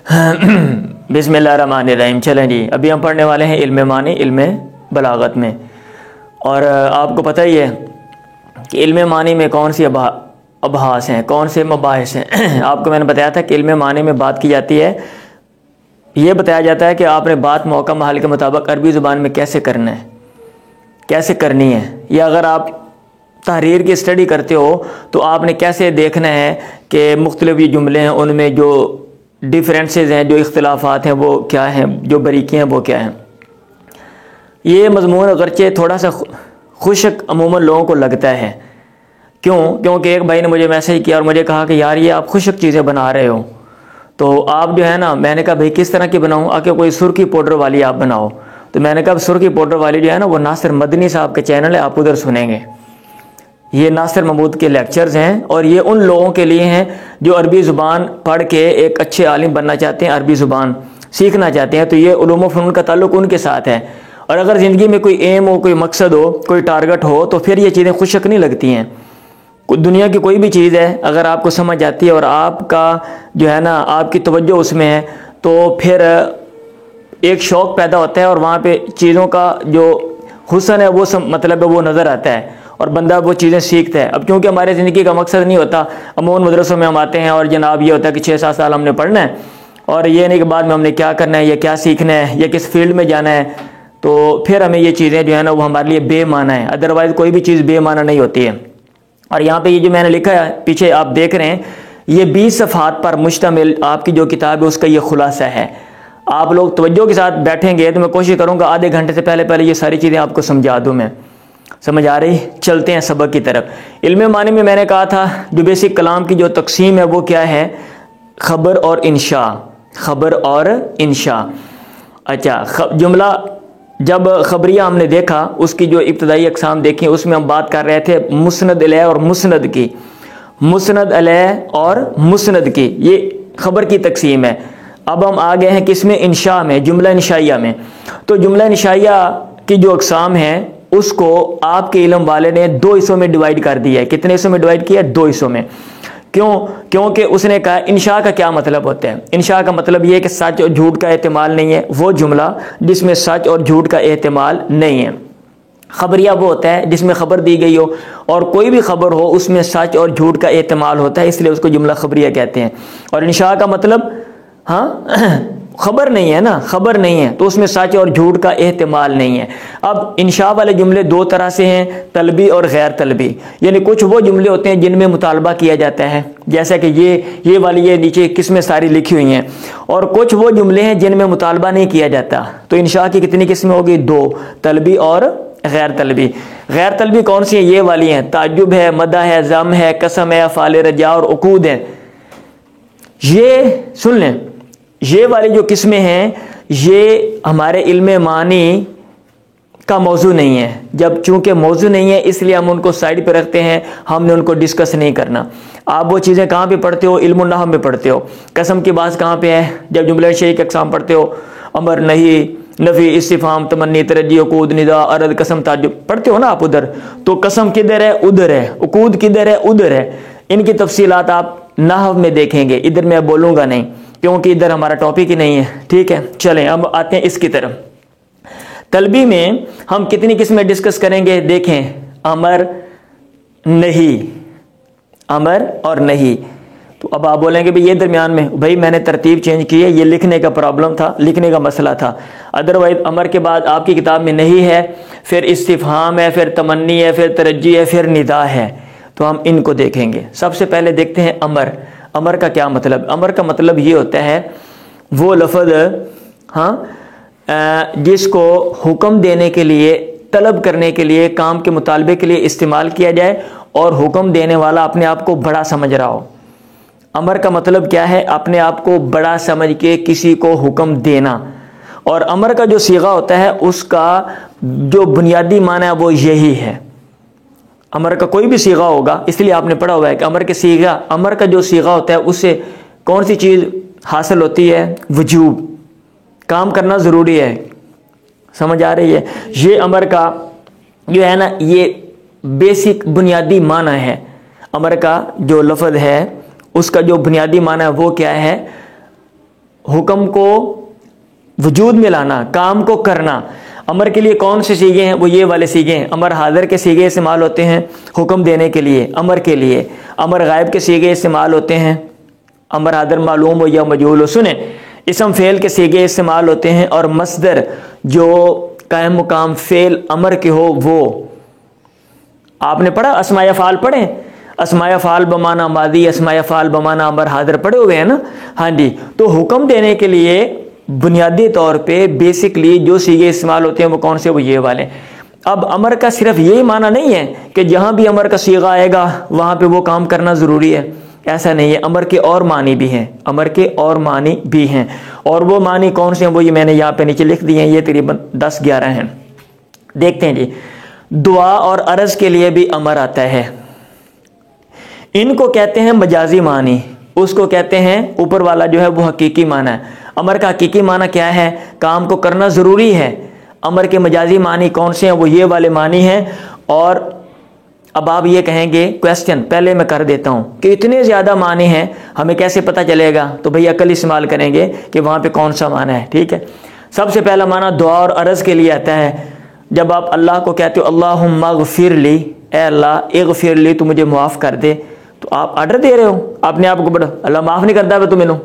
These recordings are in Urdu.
بسم اللہ الرحمن الرحیم. چلیں جی، ابھی ہم پڑھنے والے ہیں علم معنی علم بلاغت میں. اور آپ کو پتہ ہی ہے کہ علم معنی میں کون سی ابحاث ہیں، کون سے مباحث ہیں. آپ کو میں نے بتایا تھا کہ علم معنی میں بات کی جاتی ہے، یہ بتایا جاتا ہے کہ آپ نے بات موقع محل کے مطابق عربی زبان میں کیسے کرنا ہے، کیسے کرنی ہے. یا اگر آپ تحریر کی اسٹڈی کرتے ہو تو آپ نے کیسے دیکھنا ہے کہ مختلف یہ جملے ہیں، ان میں جو ڈیفرنسز ہیں، جو اختلافات ہیں وہ کیا ہیں، جو باریکیاں ہیں وہ کیا ہیں. یہ مضمون اگرچہ تھوڑا سا خشک عموماً لوگوں کو لگتا ہے. کیونکہ ایک بھائی نے مجھے میسج کیا اور مجھے کہا کہ یار یہ آپ خشک چیزیں بنا رہے ہو، تو آپ جو ہے نا، میں نے کہا بھائی کس طرح کی بناؤں، آ کے کوئی سرخی پاؤڈر والی آپ بناؤ. تو میں نے کہا سرخی پاؤڈر والی جو ہے نا وہ ناصر مدنی صاحب کے چینل ہے، آپ ادھر سنیں گے. یہ ناصر محمود کے لیکچرز ہیں اور یہ ان لوگوں کے لیے ہیں جو عربی زبان پڑھ کے ایک اچھے عالم بننا چاہتے ہیں، عربی زبان سیکھنا چاہتے ہیں. تو یہ علوم و فنون کا تعلق ان کے ساتھ ہے. اور اگر زندگی میں کوئی ایم ہو، کوئی مقصد ہو، کوئی ٹارگٹ ہو، تو پھر یہ چیزیں خشک نہیں لگتی ہیں. دنیا کی کوئی بھی چیز ہے اگر آپ کو سمجھ آتی ہے اور آپ کا جو ہے نا آپ کی توجہ اس میں ہے، تو پھر ایک شوق پیدا ہوتا ہے اور وہاں پہ چیزوں کا جو حسن ہے وہ مطلب ہے وہ نظر آتا ہے اور بندہ وہ چیزیں سیکھتا ہے. اب کیونکہ ہمارے زندگی کا مقصد نہیں ہوتا، عموماً مدرسوں میں ہم آتے ہیں اور جناب یہ ہوتا ہے کہ 6-7 سال ہم نے پڑھنا ہے اور یہ نہیں کہ بعد میں ہم نے کیا کرنا ہے یا کیا سیکھنا ہے یا کس فیلڈ میں جانا ہے، تو پھر ہمیں یہ چیزیں جو ہے نا وہ ہمارے لیے بے معنی ہے. ادروائز کوئی بھی چیز بے معنی نہیں ہوتی ہے. اور یہاں پہ یہ جو میں نے لکھا ہے پیچھے آپ دیکھ رہے ہیں، یہ 20 صفحات پر مشتمل آپ کی جو کتاب ہے اس کا یہ خلاصہ ہے. آپ لوگ توجہ کے ساتھ بیٹھیں گے تو میں کوشش کروں گا آدھے گھنٹے سے پہلے یہ ساری چیزیں آپ کو سمجھا دوں. میں سمجھ آ رہی؟ چلتے ہیں سبق کی طرف. علم معنی میں نے کہا تھا جو بیسک کلام کی جو تقسیم ہے وہ کیا ہے؟ خبر اور انشاء. خبر اور انشاء. اچھا، جملہ جب خبریہ ہم نے دیکھا، اس کی جو ابتدائی اقسام دیکھیں، اس میں ہم بات کر رہے تھے مسند علیہ اور مسند کی. مسند علیہ اور مسند کی یہ خبر کی تقسیم ہے. اب ہم آ گئے ہیں کس میں؟ انشاء میں، جملہ انشائیہ میں. تو جملہ انشائیہ کی جو اقسام ہیں اس کو آپ کے علم والے نے 2 حصوں میں ڈیوائیڈ کر دیا ہے. کتنے حصوں میں ڈیوائیڈ کیا ہے؟ 2 حصوں میں. کیونکہ اس نے کہا انشاء کا کیا مطلب ہوتا ہے. انشاء کا مطلب یہ ہے کہ سچ اور جھوٹ کا احتمال نہیں ہے، وہ جملہ جس میں سچ اور جھوٹ کا احتمال نہیں ہے. خبریہ وہ ہوتا ہے جس میں خبر دی گئی ہو اور کوئی بھی خبر ہو اس میں سچ اور جھوٹ کا احتمال ہوتا ہے، اس لیے اس کو جملہ خبریہ کہتے ہیں. اور انشاء کا مطلب خبر نہیں ہے نا، خبر نہیں ہے تو اس میں سچ اور جھوٹ کا احتمال نہیں ہے. اب انشاء والے جملے 2 طرح سے ہیں، طلبی اور غیر طلبی. یعنی کچھ وہ جملے ہوتے ہیں جن میں مطالبہ کیا جاتا ہے، جیسا کہ یہ والی یہ نیچے قسمیں ساری لکھی ہوئی ہیں. اور کچھ وہ جملے ہیں جن میں مطالبہ نہیں کیا جاتا. تو انشاء کی کتنی قسمیں ہوگی؟ 2، طلبی اور غیر طلبی. غیر طلبی کون سی ہیں؟ یہ والی ہیں، تعجب ہے، مدح ہے، ذم ہے، قسم ہے، افعال رجاء اور عقود ہیں. یہ سن لیں، یہ والی جو قسمیں ہیں یہ ہمارے علم معنی کا موضوع نہیں ہے. جب چونکہ موضوع نہیں ہے اس لیے ہم ان کو سائڈ پہ رکھتے ہیں، ہم نے ان کو ڈسکس نہیں کرنا. آپ وہ چیزیں کہاں پہ پڑھتے ہو؟ علم النحو میں پڑھتے ہو. قسم کی بات کہاں پہ ہے؟ جب جملہ شیعی کے اقسام پڑھتے ہو، امر، نہیں، نفی، استفہام، تمنی، ترجی، عقود، ندا، عرض، قسم، تعجب پڑھتے ہو نا آپ ادھر. تو قسم کدھر ہے؟ ادھر ہے. عقود کدھر ہے؟ ادھر ہے. ان کی تفصیلات آپ نحو میں دیکھیں گے، ادھر میں بولوں گا نہیں کیونکہ ادھر ہمارا ٹاپک ہی نہیں ہے. ٹھیک ہے، چلیں اب آتے ہیں اس کی طرف. طلبی میں ہم کتنی قسمیں ڈسکس کریں گے؟ دیکھیں، امر، نہیں، امر اور نہیں. تو اب آپ بولیں گے بھئی یہ درمیان میں، بھائی میں نے ترتیب چینج کی ہے، یہ لکھنے کا پرابلم تھا، لکھنے کا مسئلہ تھا. ادروائز امر کے بعد آپ کی کتاب میں نہیں ہے، پھر استفہام ہے، پھر تمنی ہے، پھر ترجی ہے، پھر ندا ہے. تو ہم ان کو دیکھیں گے. سب سے پہلے دیکھتے ہیں امر. امر کا کیا مطلب؟ امر کا مطلب یہ ہوتا ہے وہ لفظ جس کو حکم دینے کے لیے، طلب کرنے کے لیے، کام کے مطالبے کے لیے استعمال کیا جائے اور حکم دینے والا اپنے آپ کو بڑا سمجھ رہا ہو. امر کا مطلب کیا ہے؟ اپنے آپ کو بڑا سمجھ کے کسی کو حکم دینا. اور امر کا جو صیغہ ہوتا ہے اس کا جو بنیادی معنی ہے وہ یہی ہے. امر کا کوئی بھی صیغہ ہوگا، اس لیے آپ نے پڑھا ہوا ہے کہ امر کا جو صیغہ ہوتا ہے اس سے کون سی چیز حاصل ہوتی ہے؟ وجوب، کام کرنا ضروری ہے. سمجھ آ رہی ہے؟ یہ امر کا جو ہے نا یہ بیسک بنیادی معنی ہے. امر کا جو لفظ ہے اس کا جو بنیادی معنی ہے وہ کیا ہے؟ حکم کو وجود میں لانا، کام کو کرنا۔ امر کے لیے کون سے سیغے ہیں؟ وہ یہ والے سیغے ہیں۔ امر حاضر کے سیغے استعمال ہوتے ہیں حکم دینے کے لیے، امر کے لیے۔ امر غائب کے سیغے استعمال ہوتے ہیں، امر حاضر معلوم ہو یا مجہول ہو۔ سنیں، اسم فعل کے سیغے استعمال ہوتے ہیں، اور مصدر جو قائم مقام فعل امر کے ہو وہ۔ آپ نے پڑھا اسماء افعال پڑھیں؟ اسماء افعال بمعنی ماضی، اسماء افعال بمعنی امر حاضر پڑھے ہوئے ہیں نا؟ ہاں جی۔ تو حکم دینے کے لیے بنیادی طور پہ بیسکلی جو سیغے استعمال ہوتے ہیں وہ کون سے؟ وہ یہ والے۔ اب امر کا صرف یہی معنی نہیں ہے کہ جہاں بھی امر کا صیغہ آئے گا وہاں پہ وہ کام کرنا ضروری ہے، ایسا نہیں ہے۔ امر کے اور معنی بھی ہیں، امر کے اور معنی بھی ہیں، اور وہ معنی کون سے ہیں وہ یہ میں نے یہاں پہ نیچے لکھ دیے ہیں، یہ تقریباً 10-11 ہیں۔ دیکھتے ہیں جی۔ دعا اور عرض کے لیے بھی امر آتا ہے، ان کو کہتے ہیں مجازی معنی، اس کو کہتے ہیں اوپر والا جو ہے وہ حقیقی معنی ہے۔ امر کا حقیقی معنی کیا ہے؟ کام کو کرنا ضروری ہے۔ امر کے مجازی معنی کون سے ہیں؟ وہ یہ والے معنی ہیں۔ اور اب آپ یہ کہیں گے کویسچن پہلے میں کر دیتا ہوں کہ اتنے زیادہ معنی ہیں ہمیں کیسے پتہ چلے گا؟ تو بھئی عقل استعمال کریں گے کہ وہاں پہ کون سا معنی ہے، ٹھیک ہے؟ سب سے پہلا معنی دعا اور عرض کے لیے آتا ہے۔ جب آپ اللہ کو کہتے ہو اللہم اغفر لی، اے اللہ اغفر لی، تو مجھے معاف کر دے، تو آپ آرڈر دے رہے ہو اپنے آپ کو، بڑا اللہ معاف نہیں کرتا ہے تو مینوں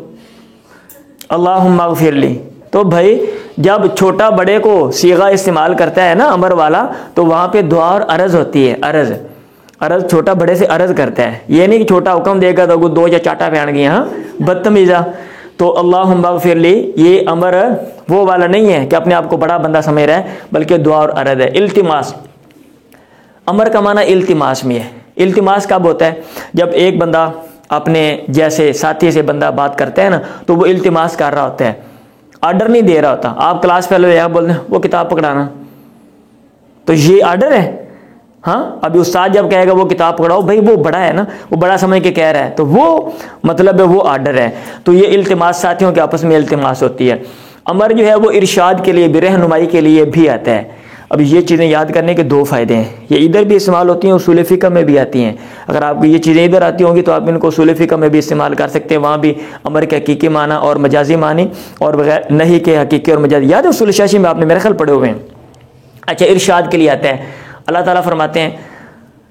اللہم اغفر لی۔ تو بھائی جب چھوٹا بڑے کو صیغہ استعمال کرتا ہے نا امر والا، تو وہاں پہ دعا اور عرض ہوتی ہے۔ عرض چھوٹا بڑے سے عرض کرتا ہے، یہ نہیں کہ چھوٹا حکم دے گا تو وہ 2 یا چاٹا پھینٹ گیا، ہاں بدتمیزہ۔ تو اللہم اغفر لی یہ امر وہ والا نہیں ہے کہ اپنے آپ کو بڑا بندہ سمجھ رہا ہے، بلکہ دعا اور عرض ہے۔ التماس، امر کا معنی التماس میں ہے۔ التماس کب ہوتا ہے؟ جب ایک بندہ اپنے جیسے ساتھی سے بندہ بات کرتا ہے نا تو وہ التماس کر رہا ہوتا ہے، آرڈر نہیں دے رہا ہوتا۔ آپ کلاس فیلو یا بولتے ہیں وہ کتاب پکڑانا، تو یہ آرڈر ہے؟ ہاں، ابھی استاد جب کہے گا وہ کتاب پکڑاؤ، بھائی وہ بڑا ہے نا، وہ بڑا سمجھ کے کہہ رہا ہے، تو وہ مطلب ہے وہ آرڈر ہے۔ تو یہ التماس ساتھیوں کے آپس میں التماس ہوتی ہے۔ امر جو ہے وہ ارشاد کے لیے بھی، رہنمائی کے لیے بھی آتا ہے۔ اب یہ چیزیں یاد کرنے کے 2 فائدے ہیں، یہ ادھر بھی استعمال ہوتی ہیں، اصول فقہ میں بھی آتی ہیں۔ اگر آپ کو یہ چیزیں ادھر آتی ہوں گی تو آپ ان کو اصول فقہ میں بھی استعمال کر سکتے ہیں، وہاں بھی امر کے حقیقی معنی اور مجازی معنی اور بغیر نہیں کے حقیقی اور مجازی، یاد ہے اصول شاشی میں آپ نے میرے خیال پڑھے ہوئے ہیں۔ اچھا، ارشاد کے لیے آتا ہے۔ اللہ تعالیٰ فرماتے ہیں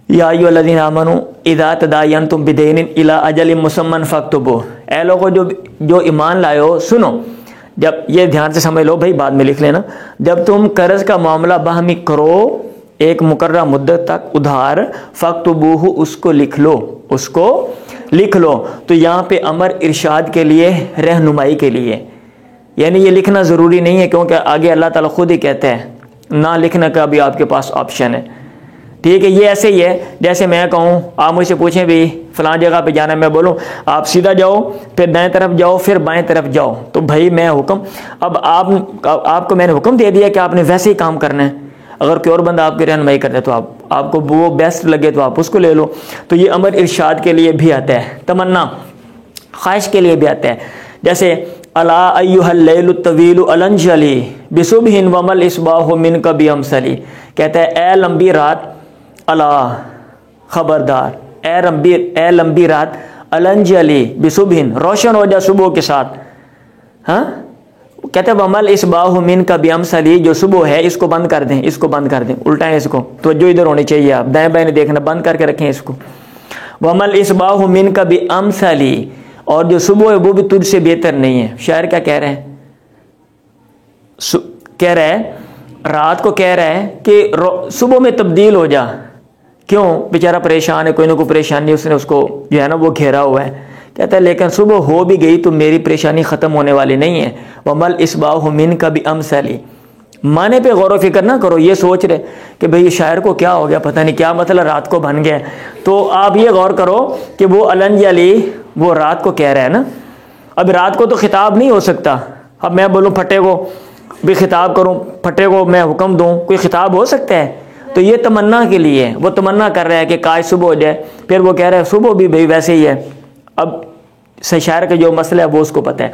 یا ایھا الذین آمنوا اذا تداینتم بدین الی اجل مسمى فاکتبوہ، اے لوگوں جو ایمان لائے ہو سنو، جب یہ دھیان سے سمجھ لو بھائی، بعد میں لکھ لینا، جب تم قرض کا معاملہ باہمی کرو ایک مقررہ مدت تک ادھار، فاکتبوہ، اس کو لکھ لو، اس کو لکھ لو۔ تو یہاں پہ امر ارشاد کے لیے، رہنمائی کے لیے، یعنی یہ لکھنا ضروری نہیں ہے، کیونکہ آگے اللہ تعالیٰ خود ہی کہتا ہے نہ لکھنے کا بھی آپ کے پاس آپشن ہے، ٹھیک ہے؟ یہ ایسے ہی ہے جیسے میں کہوں، آپ مجھ سے پوچھیں بھی فلاں جگہ پہ جانا ہے، میں بولوں آپ سیدھا جاؤ، پھر دائیں طرف جاؤ، پھر بائیں طرف جاؤ، تو بھائی میں حکم، اب آپ کو میں نے حکم دے دیا کہ آپ نے ویسے ہی کام کرنا ہے۔ اگر کوئی اور بندہ آپ کی رہنمائی کرتا ہے تو آپ کو وہ بیسٹ لگے تو آپ اس کو لے لو۔ تو یہ امر ارشاد کے لیے بھی آتا ہے، تمنا، خواہش کے لیے بھی آتا ہے۔ جیسے الا ایھا اللیل الطویل النجلی بصبح وما الاصباح منک بامثلی، کہتا ہے اے لمبی رات، الا خبردار، اے لمبی رات، النجلی بصبح، روشن ہو جا صبح کے ساتھ، ہاں کہتا ہے وما الاصباح منک بامثلی، جو صبح ہے اس کو بند کر دیں، اس کو بند کر دیں، الٹائیں اس کو، توجہ ادھر ہونی چاہیے، آپ دائیں بائیں دیکھنا، بند کر کے رکھیں اس کو۔ وما الاصباح منک بامثلی، اور جو صبح ہے وہ بھی تجھ سے بہتر نہیں ہے۔ شاعر کیا کہہ رہے ہیں؟ کہہ رہا ہے، رات کو کہہ رہا ہے کہ صبح میں تبدیل ہو جا، کیوں؟ بیچارہ پریشان ہے، کوئی نہ کوئی پریشانی اس نے اس کو جو ہے نا وہ گھیرا ہوا ہے، کہتا ہے لیکن صبح ہو بھی گئی تو میری پریشانی ختم ہونے والی نہیں ہے۔ وما الاصباح منک بامثلی، معنی پہ غور و فکر نہ کرو، یہ سوچ رہے کہ بھئی شاعر کو کیا ہو گیا، پتہ نہیں کیا مسئلہ، رات کو بن گیا، تو آپ یہ غور کرو کہ وہ النجلی وہ رات کو کہہ رہا ہے نا۔ اب رات کو تو خطاب نہیں ہو سکتا، اب میں بولوں پھٹے کو بھی خطاب کروں، پھٹے کو میں حکم دوں، کوئی خطاب ہو سکتا ہے؟ تو یہ تمنا کے لیے، وہ تمنا کر رہا ہے کہ کاش صبح ہو جائے، پھر وہ کہہ رہا ہے صبح بھی بھئی ویسے ہی ہے۔ اب شاعر کا جو مسئلہ ہے وہ اس کو پتہ ہے۔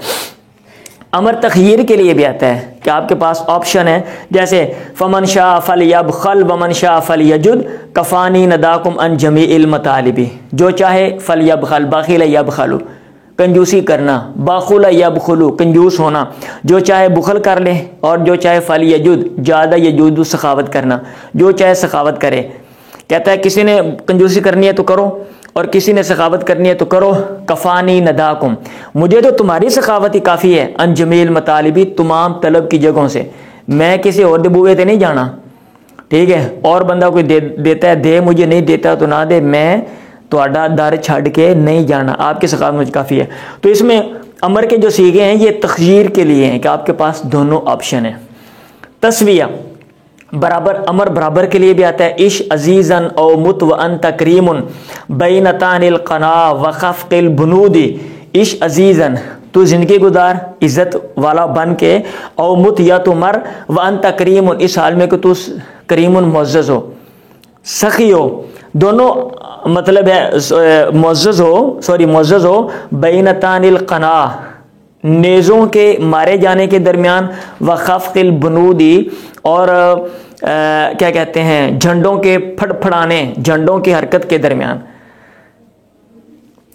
امر تخییر کے لیے بھی آتا ہے کہ آپ کے پاس آپشن ہے، جیسے فمن شاء فلیبخل ومن شاء فلیجد کفانی نداکم عن جمیع المطالب، جو چاہے فلیبخل، بخیل یبخل، کنجوسی کرنا، باخلا یبخلو کنجوس ہونا، جو چاہے بخل کر لے، اور جو چاہے فلیجد زیادہ یجود سخاوت کرنا، جو چاہے سخاوت کرے. کہتا ہے کسی نے کنجوسی کرنی ہے تو کرو، اور کسی نے سخاوت کرنی ہے تو کرو. کفانی نداکم مجھے تو تمہاری سخاوت ہی کافی ہے، ان جمیل مطالبی تمام طلب کی جگہوں سے، میں کسی اور دبوئے تے نہیں جانا. ٹھیک ہے، اور بندہ کوئی دیتا ہے دے، مجھے نہیں دیتا تو نہ دے، میں تہاڈا در چھڈ کے نہیں جانا، آپ کی سخاوت مجھے کافی ہے. تو اس میں امر کے جو سیغے ہیں یہ تخییر کے لیے ہیں کہ آپ کے پاس دونوں آپشن ہیں. تسویہ برابر، امر برابر کے لیے بھی آتا ہے. عش عزیزن او مت و انت کریم بینتان القنا و خفق البنود. عش عزیزن تو زندگی گزار عزت والا بن کے، او مت یا تو مر، و انت کریم اس حال میں کہ تو کریم معزز ہو، سخی ہو، دونوں مطلب ہے معزز ہو بینتان القنا نیزوں کے مارے جانے کے درمیان، و خفق البنودی اور کیا کہتے ہیں جھنڈوں کے پھڑانے، جھنڈوں کی حرکت کے درمیان.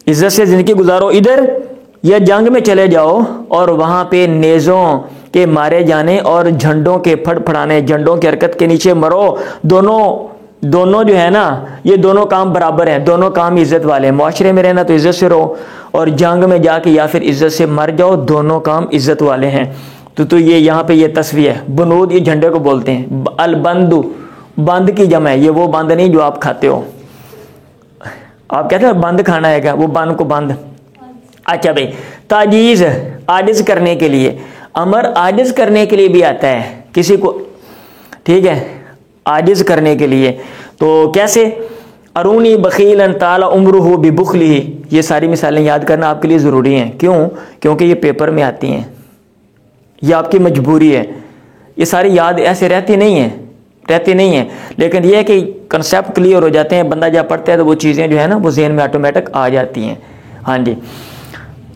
عزت سے زندگی گزارو ادھر، یا جنگ میں چلے جاؤ اور وہاں پہ نیزوں کے مارے جانے اور جھنڈوں کے پھڑانے، جھنڈوں کی حرکت کے نیچے مرو. دونوں جو ہے نا یہ دونوں کام برابر ہیں، دونوں کام عزت والے ہیں. معاشرے میں رہنا تو عزت سے رہو، اور جنگ میں جا کے یا پھر عزت سے مر جاؤ، دونوں کام عزت والے ہیں. تو یہ یہاں پہ یہ تسویہ ہے. بنود یہ جھنڈے کو بولتے ہیں. البندو بند کی جمع ہے، یہ وہ بند نہیں جو آپ کھاتے ہو. آپ کہتے ہیں بند کھانا ہے کیا، وہ بند کو بند. اچھا بھائی، تعجیز عاجز کرنے کے لیے، امر عاجز کرنے کے لیے بھی آتا ہے کسی کو. ٹھیک ہے، عاجز کرنے کے لیے تو کیسے؟ ارونی بخیلا طال عمرہ ببخلہ. یہ ساری مثالیں یاد کرنا آپ کے لیے ضروری ہیں. کیوں؟ کیونکہ یہ پیپر میں آتی ہیں، یہ آپ کی مجبوری ہے. یہ ساری یاد ایسے رہتی نہیں ہیں، لیکن یہ ہے کہ کنسیپٹ کلیئر ہو جاتے ہیں، بندہ جب پڑھتا ہے تو وہ چیزیں جو ہے نا وہ ذہن میں آٹومیٹک آ جاتی ہیں. ہاں جی،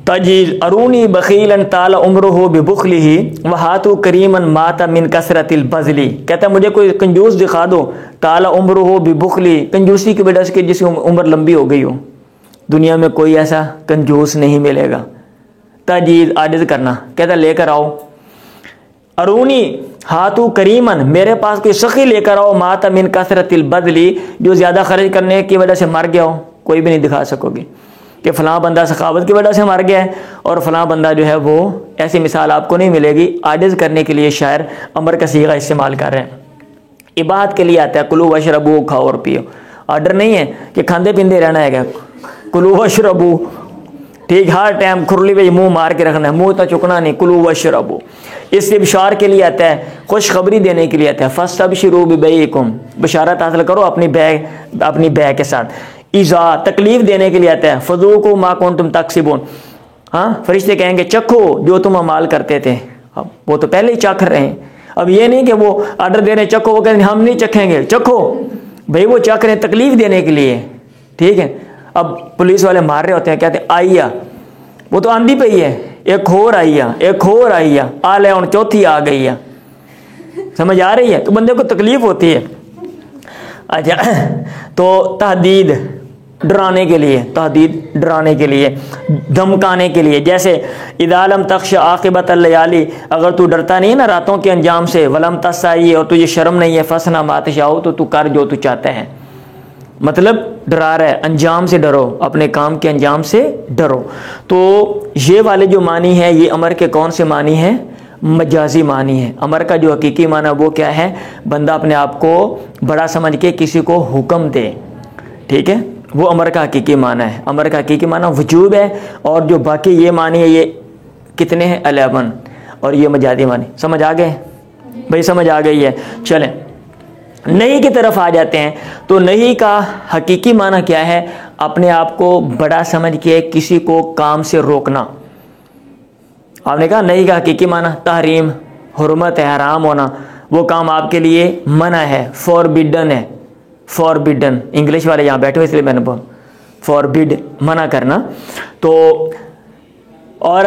تجیز ارونی بخیلا طال عمرہ ببخلہ وہاتو کریما مات من کثرت البذل. کہتا ہے مجھے کوئی کنجوس دکھا دو، طال عمرہ ببخلہ کنجوسی کی وجہ سے جس کی عمر لمبی ہو گئی ہو. دنیا میں کوئی ایسا کنجوس نہیں ملے گا. تجیز عاجز کرنا، کہتا ہے لے کر آؤ. ارونی ہاتو کریمن میرے پاس کوئی سخی لے کر آؤ، مات من کثرت البذل جو زیادہ خرچ کرنے کی وجہ سے مر گیا ہو. کوئی بھی نہیں دکھا سکو گے کہ فلاں بندہ سخاوت کی وجہ سے مر گیا ہے اور فلاں بندہ جو ہے وہ ایسی مثال آپ کو نہیں ملے گی. عاجز کرنے کے لیے شاعر امر کا صیغہ استعمال کر رہے ہیں. عبادت کے لیے آتا ہے کلو وشربو کھاؤ اور پیو. آرڈر نہیں ہے کہ کھاندے پیندے رہنا ہے کیا، کلو وشربو. ٹھیک، ہر ٹائم کھرلی پہ منہ مار کے رکھنا ہے، منہ تو چکنا نہیں. کلو وشربو استبشار کے لیے آتا ہے، خوشخبری دینے کے لیے آتا ہے. فاستبشروا ببیعکم بشارت حاصل کرو اپنی بیع کے ساتھ. ایزا تکلیف دینے کے لیے آتا ہے. فذوقوا ما کنتم تکسبون. ہاں، فرشتے کہیں گے چکھو جو تم اعمال کرتے تھے. اب وہ تو پہلے ہی چکھ رہے ہیں. اب یہ نہیں کہ وہ آرڈر دے رہے ہیں چکھو، وہ کہیں گے ہم نہیں چکھیں گے، چکھو. بھائی وہ چکھ رہے ہیں تکلیف دینے کے لیے. ٹھیک ہے، اب پولیس والے مار رہے ہوتے ہیں، کہتے ہیں آئیا، وہ تو آندھی پہ ہی ہے، ایک اور آئیا آ لے ہوں چوتھی آ گئی ہے. سمجھ آ رہی ہے؟ تو بندے کو تکلیف ہوتی ہے. اچھا، تو تحدید ڈرانے کے لیے، دھمکانے کے لیے. جیسے اذا لم تخش عاقبت اللیالی، اگر تو ڈرتا نہیں ہے نا راتوں کے انجام سے، ولم تستحی اور تجھے شرم نہیں ہے، فصنع ما تشاء تو کر جو تو چاہتا ہے. مطلب ڈرا رہا ہے، انجام سے ڈرو، اپنے کام کے انجام سے ڈرو. تو یہ والے جو معنی ہے یہ امر کے کون سے معنی ہیں؟ مجازی معنی ہے. امر کا جو حقیقی معنی وہ کیا ہے؟ بندہ اپنے آپ کو بڑا سمجھ کے کسی کو حکم دے. ٹھیک ہے، وہ امر کا حقیقی معنی ہے. امر کا حقیقی معنی وجوب ہے، اور جو باقی یہ معنی ہے یہ کتنے ہیں؟ 11. اور یہ مجازی معنی. سمجھ آ گئے بھائی؟ سمجھ آ گئی ہے. چلیں نہیں کی طرف آ جاتے ہیں. تو نہیں کا حقیقی معنی کیا ہے؟ اپنے آپ کو بڑا سمجھ کے کسی کو کام سے روکنا. آپ نے کہا نہیں کا حقیقی معنی تحریم، حرمت ہے، حرام ہونا، وہ کام آپ کے لیے منع ہے، فوربیڈن ہے. فوربیڈن انگلش والے یہاں بیٹھے ہوئے اس لیے میں نے بولا فوربیڈ، منع کرنا. تو اور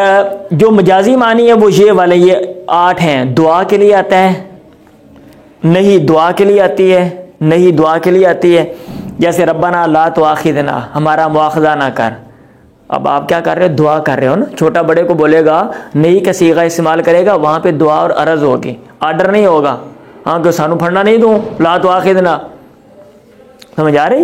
جو مجازی معنی ہے وہ یہ والے، یہ 8 ہیں. دعا کے لیے آتا ہے، نہیں دعا کے لیے آتی ہے. جیسے ربنا لا تؤاخذنا، ہمارا مواخذہ نہ کر. اب آپ کیا کر رہے ہو؟ دعا کر رہے ہو نا. چھوٹا بڑے کو بولے گا نہیں کا صیغہ استعمال کرے گا, وہاں پہ دعا اور عرض ہوگی, آرڈر نہیں ہوگا. ہاں کہ سانو پڑھنا نہیں دوں, لا تو آخذنا. سمجھ آ رہی؟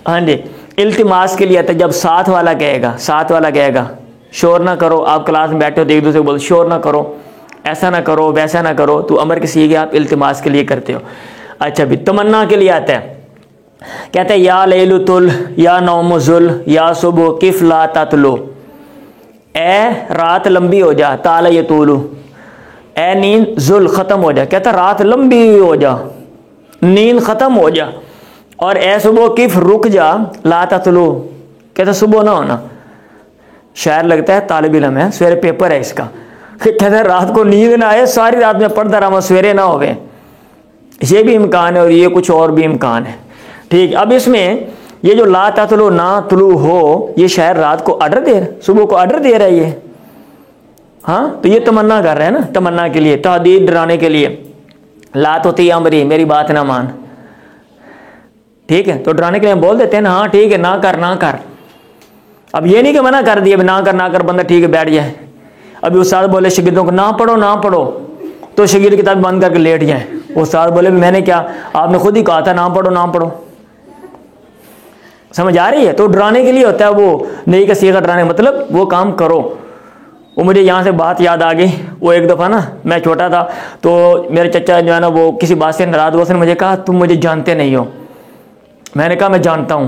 ہاں جی. التماس کے لیے آتا ہے جب ساتھ والا کہے گا, ساتھ والا کہے گا شور نہ کرو, آپ کلاس میں بیٹھے ہو تو ایک دوسرے کو بول شور نہ کرو, ایسا نہ کرو, ویسا نہ کرو, تو امر کے صیغے آپ التماس کے لیے کرتے ہو. اچھا بھی تمنا کے لیے آتا ہے, کہتے ہیں یا لیل تل یا نوم ذل یا صبح کف لا تطلو, اے رات لمبی ہو جا, طال یطولو, اے نیند ذل ختم ہو جا, کہتا ہے رات لمبی ہو جا, نیند ختم ہو جا, اور اے صبح کف رک جا, لا تطلو, کہتا ہے صبح نہ ہونا. شاعر لگتا ہے طالب علم ہے, سویرے پیپر ہے اس کا, کہتا ہے رات کو نیند نہ آئے, ساری رات میں پڑھتا رہا, سویرے نہ ہوئے. یہ بھی امکان ہے اور یہ کچھ اور بھی امکان ہے. ٹھیک, اب اس میں یہ جو لا تطلو نہ طلوع ہو, یہ شاعر رات کو آرڈر دے رہا, صبح کو آرڈر دے رہا ہے یہ. ہاں تو یہ تمنا کر رہے ہیں نا, تمنا کے لیے, تہدید ڈرانے کے لیے. لا تطیع امری, میری بات نہ مان. ٹھیک ہے, تو ڈرانے کے لیے ہم بول دیتے ہیں نا, ہاں ٹھیک ہے نہ کر نہ کر. اب یہ نہیں کہ منع کر دیا نہ کر بندہ ٹھیک ہے بیٹھ جائے. ابھی استاد بولے شاگردوں کو نہ پڑھو, تو شاگرد کتاب بند کر کے لیٹ جائیں. استاد بولے میں نے کیا, آپ نے خود ہی کہا تھا نہ پڑھو. سمجھ آ رہی ہے؟ تو ڈرانے کے لیے ہوتا ہے وہ نہیں کا صیغہ ڈرانے, مطلب وہ کام کرو. وہ مجھے یہاں سے بات یاد آ گئی, وہ ایک دفعہ نا میں چھوٹا تھا تو میرے چچا جو ہے نا وہ کسی بات سے ناراض ہوا, اس نے مجھے کہا تم مجھے جانتے نہیں ہو. میں نے کہا میں جانتا ہوں.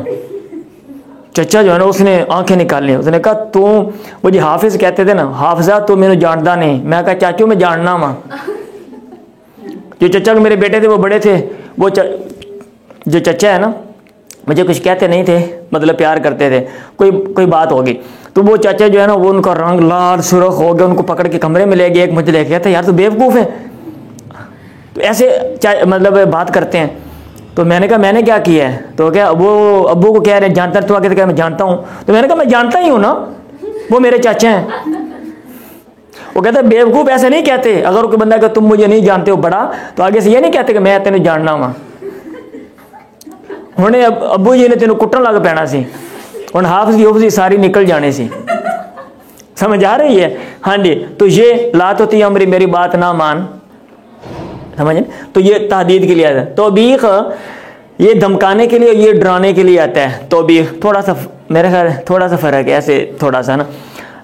چچا جو ہے نا اس نے آنکھیں نکال لی, اس نے کہا تم مجھے حافظ کہتے تھے نا, حافظہ تو میں نے جانتا نہیں. میں کہا چاچو میں جاننا ماں. جو چچا کے میرے بیٹے تھے وہ بڑے تھے, وہ جو چچا ہے نا مجھے کچھ کہتے نہیں تھے, مطلب پیار کرتے تھے, کوئی بات ہوگی تو وہ چاچا جو ہے نا وہ ان کا رنگ لال سرخ ہو گیا, ان کو پکڑ کے کمرے میں لے گئے, ایک مجھے لے کے تھا یار تو بیوقوف ہے, تو ایسے مطلب بات کرتے ہیں. تو میں نے کہا میں نے کیا کیا ہے, تو کیا وہ ابو کو کہہ رہے ہیں جانتا, تو آگے کہ میں جانتا ہوں. تو میں نے کہا میں جانتا ہی ہوں نا, وہ میرے چاچا ہیں. وہ کہتا ہے بیوقوف ایسے نہیں کہتے, اگر کوئی بندہ کہ تم مجھے نہیں جانتے ہو بڑا, تو آگے سے یہ نہیں کہتے کہ میں تینوں جاننا ہوں. ہوں ابو جی نے تینوں کٹن لگ پینا سی, ہوں حافظی ساری نکل جانے سی. سمجھ آ رہی ہے؟ ہاں جی. تو یہ لا تطیع امری, میری بات نہ مان, سمجھیں. تو یہ تحدید کے لیے آتا ہے. توبیخ یہ دھمکانے کے لیے, یہ ڈرانے کے لیے آتا ہے. توبیخ تھوڑا سا میرے خیال تھوڑا سا فرق ہے, ایسے تھوڑا سا نا.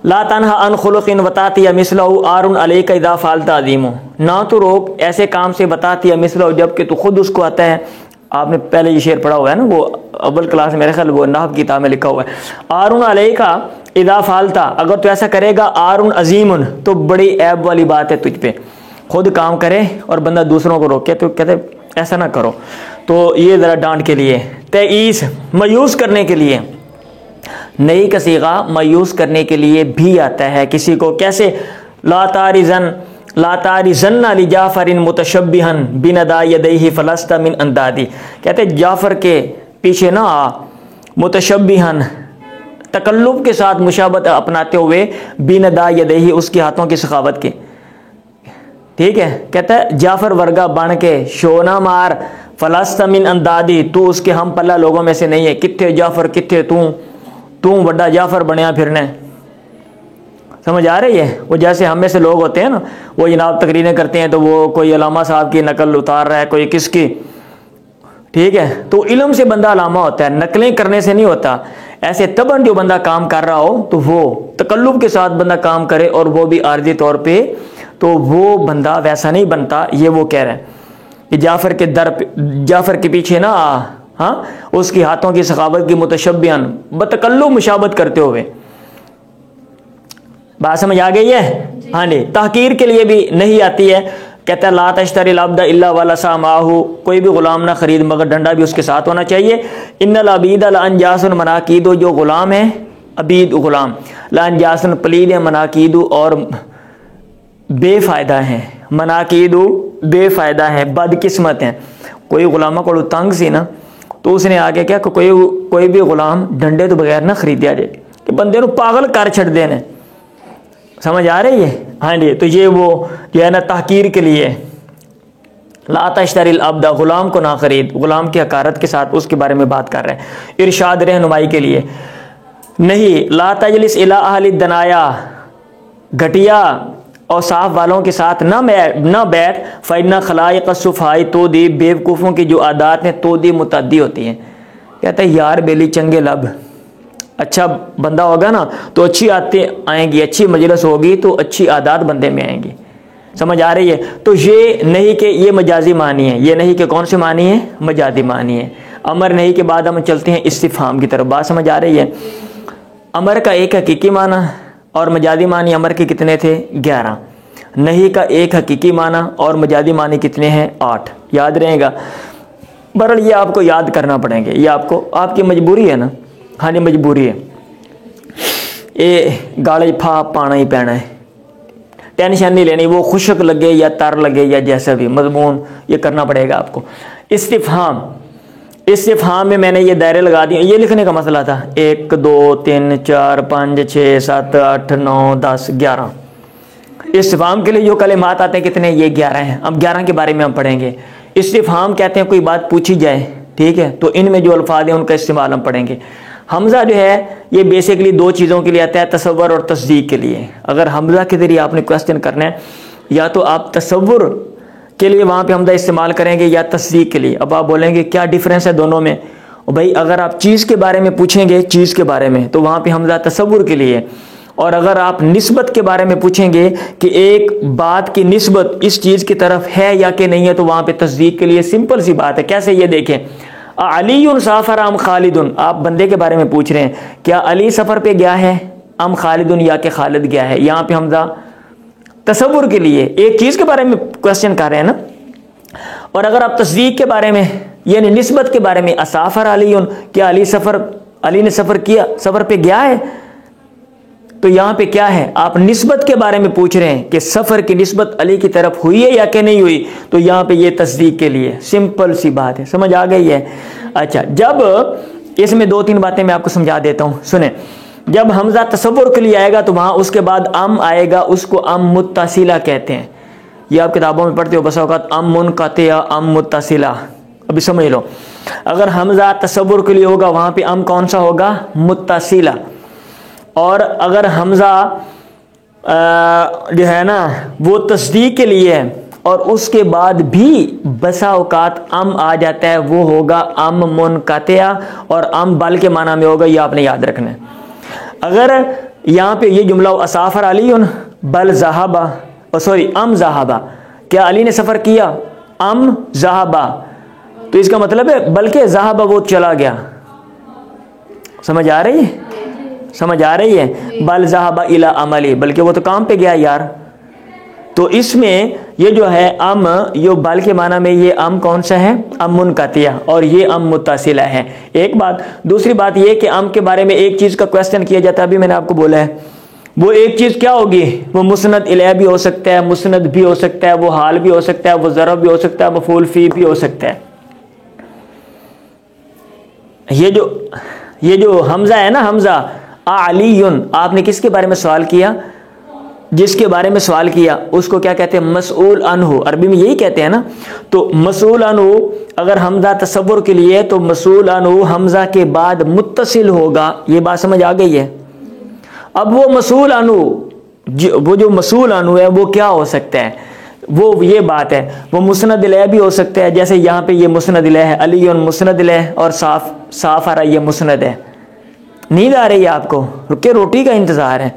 لا تنہا عن خلق وتاتی مثلہ عار علیک اذا فعلت عظیم, نہ تو روک ایسے کام سے بتاتی مثلہ جب کہ تو خود اس کو آتا ہے. آپ نے پہلے یہ شعر پڑھا ہوا ہے نا, وہ اول کلاس میں میرے خیال وہ نحو کی کتاب میں لکھا ہوا ہے. عار علیک اذا فعلت, اگر تو ایسا کرے گا, عار عظیم, تو بڑی عیب والی بات ہے تجھ پہ. خود کام کرے اور بندہ دوسروں کو روکے, تو کہتے ایسا نہ کرو. تو یہ ذرا ڈانٹ کے لیے. تئیس مایوس کرنے کے لیے, نئی کا صیغہ مایوس کرنے کے لیے بھی آتا ہے کسی کو. کیسے؟ لا تارزن لجعفر متشبہا بندا یدیہ فلست من اندادی, کہتے جعفر کے پیچھے نہ آ, متشبہا تکلف کے ساتھ مشابہت اپناتے ہوئے, بندا یدیہ اس کے ہاتھوں کی سخاوت کے. ٹھیک ہے, کہتا ہے جعفر ورگا بن کے شونا مار, فلست من اندادی, تو اس کے ہم پلہ لوگوں میں سے نہیں ہے. کتھے جعفر کتھے تو بڑا جعفر بنیا پھرنا. سمجھ آ رہی ہے؟ وہ جیسے ہم میں سے لوگ ہوتے ہیں نا, وہ جناب تقریریں کرتے ہیں تو وہ کوئی علامہ صاحب کی نقل اتار رہا ہے, کوئی کس کی. ٹھیک ہے, تو علم سے بندہ علامہ ہوتا ہے, نقلیں کرنے سے نہیں ہوتا. ایسے تباً جو بندہ کام کر رہا ہو تو وہ تکلف کے ساتھ بندہ کام کرے, اور وہ بھی عارضی طور پہ, تو وہ بندہ ویسا نہیں بنتا. یہ وہ کہہ رہے ہیں کہ جعفر کے پیچھے نہ آ, ہاں, اس کی ہاتھوں کی سخاوت کی متشبہن بتکلف مشابہت کرتے ہوئے. بات سمجھ آ گئی ہے؟ ہاں جی. تحقیر کے لیے بھی نہیں آتی ہے. کہتا ہے لا تشتری العبد الا ولسا معہ, کوئی بھی غلام نہ خرید مگر ڈنڈا بھی اس کے ساتھ ہونا چاہیے. ان العبید لانجاس مناکید, جو غلام ہے عبید غلام, لانجاس پلید مناکید اور بے فائدہ ہیں. مناکید بے فائدہ ہیں, بد قسمت ہیں. کوئی غلامہ کو تنگ سی نا, تو اس نے آگے کیا کہ کوئی بھی غلام ڈنڈے تو بغیر نہ خریدیا جائے, کہ بندے نو پاگل کر چھڑ دینے. سمجھ آ رہی ہے؟ ہاں جی. تو یہ وہ جو ہے نا تحقیر کے لیے, لا تشتری العبد, غلام کو نہ خرید, غلام کی حقارت کے ساتھ اس کے بارے میں بات کر رہے ہیں. ارشاد رہنمائی کے لیے, نہیں، لا تجلس الی اہل الدنایا، گھٹیا اور صاف والوں کے ساتھ نہ بیٹھ، فإن خلائق الصفحاء تودی، بیوقوفوں کی جو عادات ہیں تودی متعدی ہوتی ہیں. کہتا ہے یار بیلی چنگے لب، اچھا بندہ ہوگا نا تو اچھی عادتیں آئیں گی، اچھی مجلس ہوگی تو اچھی عادات بندے میں آئیں گی. سمجھ آ رہی ہے؟ تو یہ نہیں کہ یہ مجازی معنی ہے، یہ نہیں کہ کون سے معنی ہے، مجازی معنی ہے. امر نہیں کہ بعد ہم چلتے ہیں استفہام کی طرف. بات سمجھ آ رہی ہے؟ امر کا ایک حقیقی معنی اور مجازی معنی امر کے کتنے تھے؟ 11. نہیں کا ایک حقیقی معنی اور مجازی معنی کتنے ہیں؟ 8. یاد رہے گا. بہرحال یہ آپ کو یاد کرنا پڑیں گے، یہ آپ کی مجبوری ہے نا. ہاں جی مجبوری ہے. یہ گاڑی پھا پانا ہی پینا ہے، ٹینشن نہیں لینی، وہ خشک لگے یا تر لگے یا جیسا بھی مضمون یہ کرنا پڑے گا آپ کو. استفہام میں میں نے یہ دائرے لگا دیے، یہ لکھنے کا مسئلہ تھا. 1 2 3 4 5 6 7 8 9 10 11. استفہام کے لیے جو کلمات آتے ہیں کتنے؟ یہ 11 ہیں. اب 11 کے بارے میں ہم پڑھیں گے. استفہام کہتے ہیں کوئی بات پوچھی جائے، ٹھیک ہے، تو ان میں جو الفاظ ہیں ان کا استعمال ہم پڑھیں گے. حمزہ جو ہے یہ بیسیکلی 2 چیزوں کے لیے آتا ہے، تصور اور تصدیق کے لیے. اگر حمزہ کے ذریعے آپ نے کویسچن کرنا ہے، یا تو آپ تصور کے لیے وہاں پہ حمزہ استعمال کریں گے یا تصدیق کے لیے. اب آپ بولیں گے کیا ڈیفرنس ہے دونوں میں؟ بھائی اگر آپ چیز کے بارے میں پوچھیں گے، چیز کے بارے میں، تو وہاں پہ حمزہ تصور کے لیے. اور اگر آپ نسبت کے بارے میں پوچھیں گے کہ ایک بات کی نسبت اس چیز کی طرف ہے یا کہ نہیں ہے، تو وہاں پہ تصدیق کے لیے. سمپل سی بات ہے. کیسے؟ یہ دیکھیں، علی سافر ام خالد، آپ بندے کے بارے میں پوچھ رہے ہیں کیا علی سفر پہ گیا ہے، ام خالد یا کہ خالد گیا ہے. یہاں پہ حمزہ تصور کے لیے ایک چیز کے بارے میں کویسچن کر رہے ہیں نا. اور اگر آپ تصدیق کے بارے میں یعنی نسبت کے بارے میں، اسافر علی، کیا علی نے سفر کیا، سفر پہ گیا ہے، تو یہاں پہ کیا ہے؟ آپ نسبت کے بارے میں پوچھ رہے ہیں کہ سفر کی نسبت علی کی طرف ہوئی ہے یا کہ نہیں ہوئی، تو یہاں پہ یہ تصدیق کے لیے. سمپل سی بات ہے. سمجھ آ گئی ہے؟ اچھا، جب اس میں 2-3 باتیں میں آپ کو سمجھا دیتا ہوں. سنیں، جب حمزہ تصور کے لیے آئے گا تو وہاں اس کے بعد ام آئے گا، اس کو ام متصلہ کہتے ہیں. یہ آپ کتابوں میں پڑھتے ہو بس اوقات ام منقطعہ، ام متصلہ. ابھی سمجھ لو، اگر حمزہ تصور کے لیے ہوگا وہاں پہ ام کون سا ہوگا؟ متصلہ. اور اگر حمزہ جو ہے نا وہ تصدیق کے لیے ہے اور اس کے بعد بھی بسا اوقات ام آ جاتا ہے، وہ ہوگا ام منقطعہ، اور ام بل کے معنی میں ہوگا. یہ آپ نے یاد رکھنا ہے. اگر یہاں پہ یہ جملہ اسافر علی بل ذہبا، ام ذہبا، کیا علی نے سفر کیا، ام ذہبا، تو اس کا مطلب ہے بلکہ ذہبا وہ چلا گیا. سمجھ آ رہی ہے؟ سمجھ آ رہی ہے؟ بل ذہب الی عملی، بلکہ وہ تو کام پہ گیا یار. تو اس میں یہ جو ہے ام، یہ بل کے معنی میں یہ ام کون سا ہے؟ ام منقطعہ، اور یہ ام متصلہ ہے. ایک بات. دوسری بات یہ کہ ام کے بارے میں ایک چیز کا کویسچن کیا جاتا ہے، ابھی میں نے آپ کو بولا ہے. وہ ایک چیز کیا ہوگی؟ وہ مسند الیہ بھی ہو سکتا ہے، مسند بھی ہو سکتا ہے، وہ حال بھی ہو سکتا ہے، وہ ظرف بھی ہو سکتا ہے، مفعول فی بھی ہو سکتا ہے. یہ جو حمزہ ہے نا، حمزہ علی، آپ نے کس کے بارے میں سوال کیا؟ جس کے بارے میں سوال کیا اس کو کیا کہتے ہیں؟ مسئول عنہ. عربی میں یہی کہتے ہیں نا. تو مسئول عنہ اگر حمزہ تصور کے لیے تو مسئول عنہ حمزہ کے بعد متصل ہوگا. یہ بات سمجھ آ گئی ہے؟ اب وہ مسئول عنہ، وہ جو مسئول عنہ ہے وہ کیا ہو سکتا ہے؟ وہ یہ بات ہے، وہ مسند الیہ بھی ہو سکتا ہے، جیسے یہاں پہ یہ مسند الیہ ہے، علی مسند الیہ، اور صاف آ رہا یہ مسند ہے. نیند آ رہی ہے آپ کو؟ رکے، روٹی کا انتظار ہے.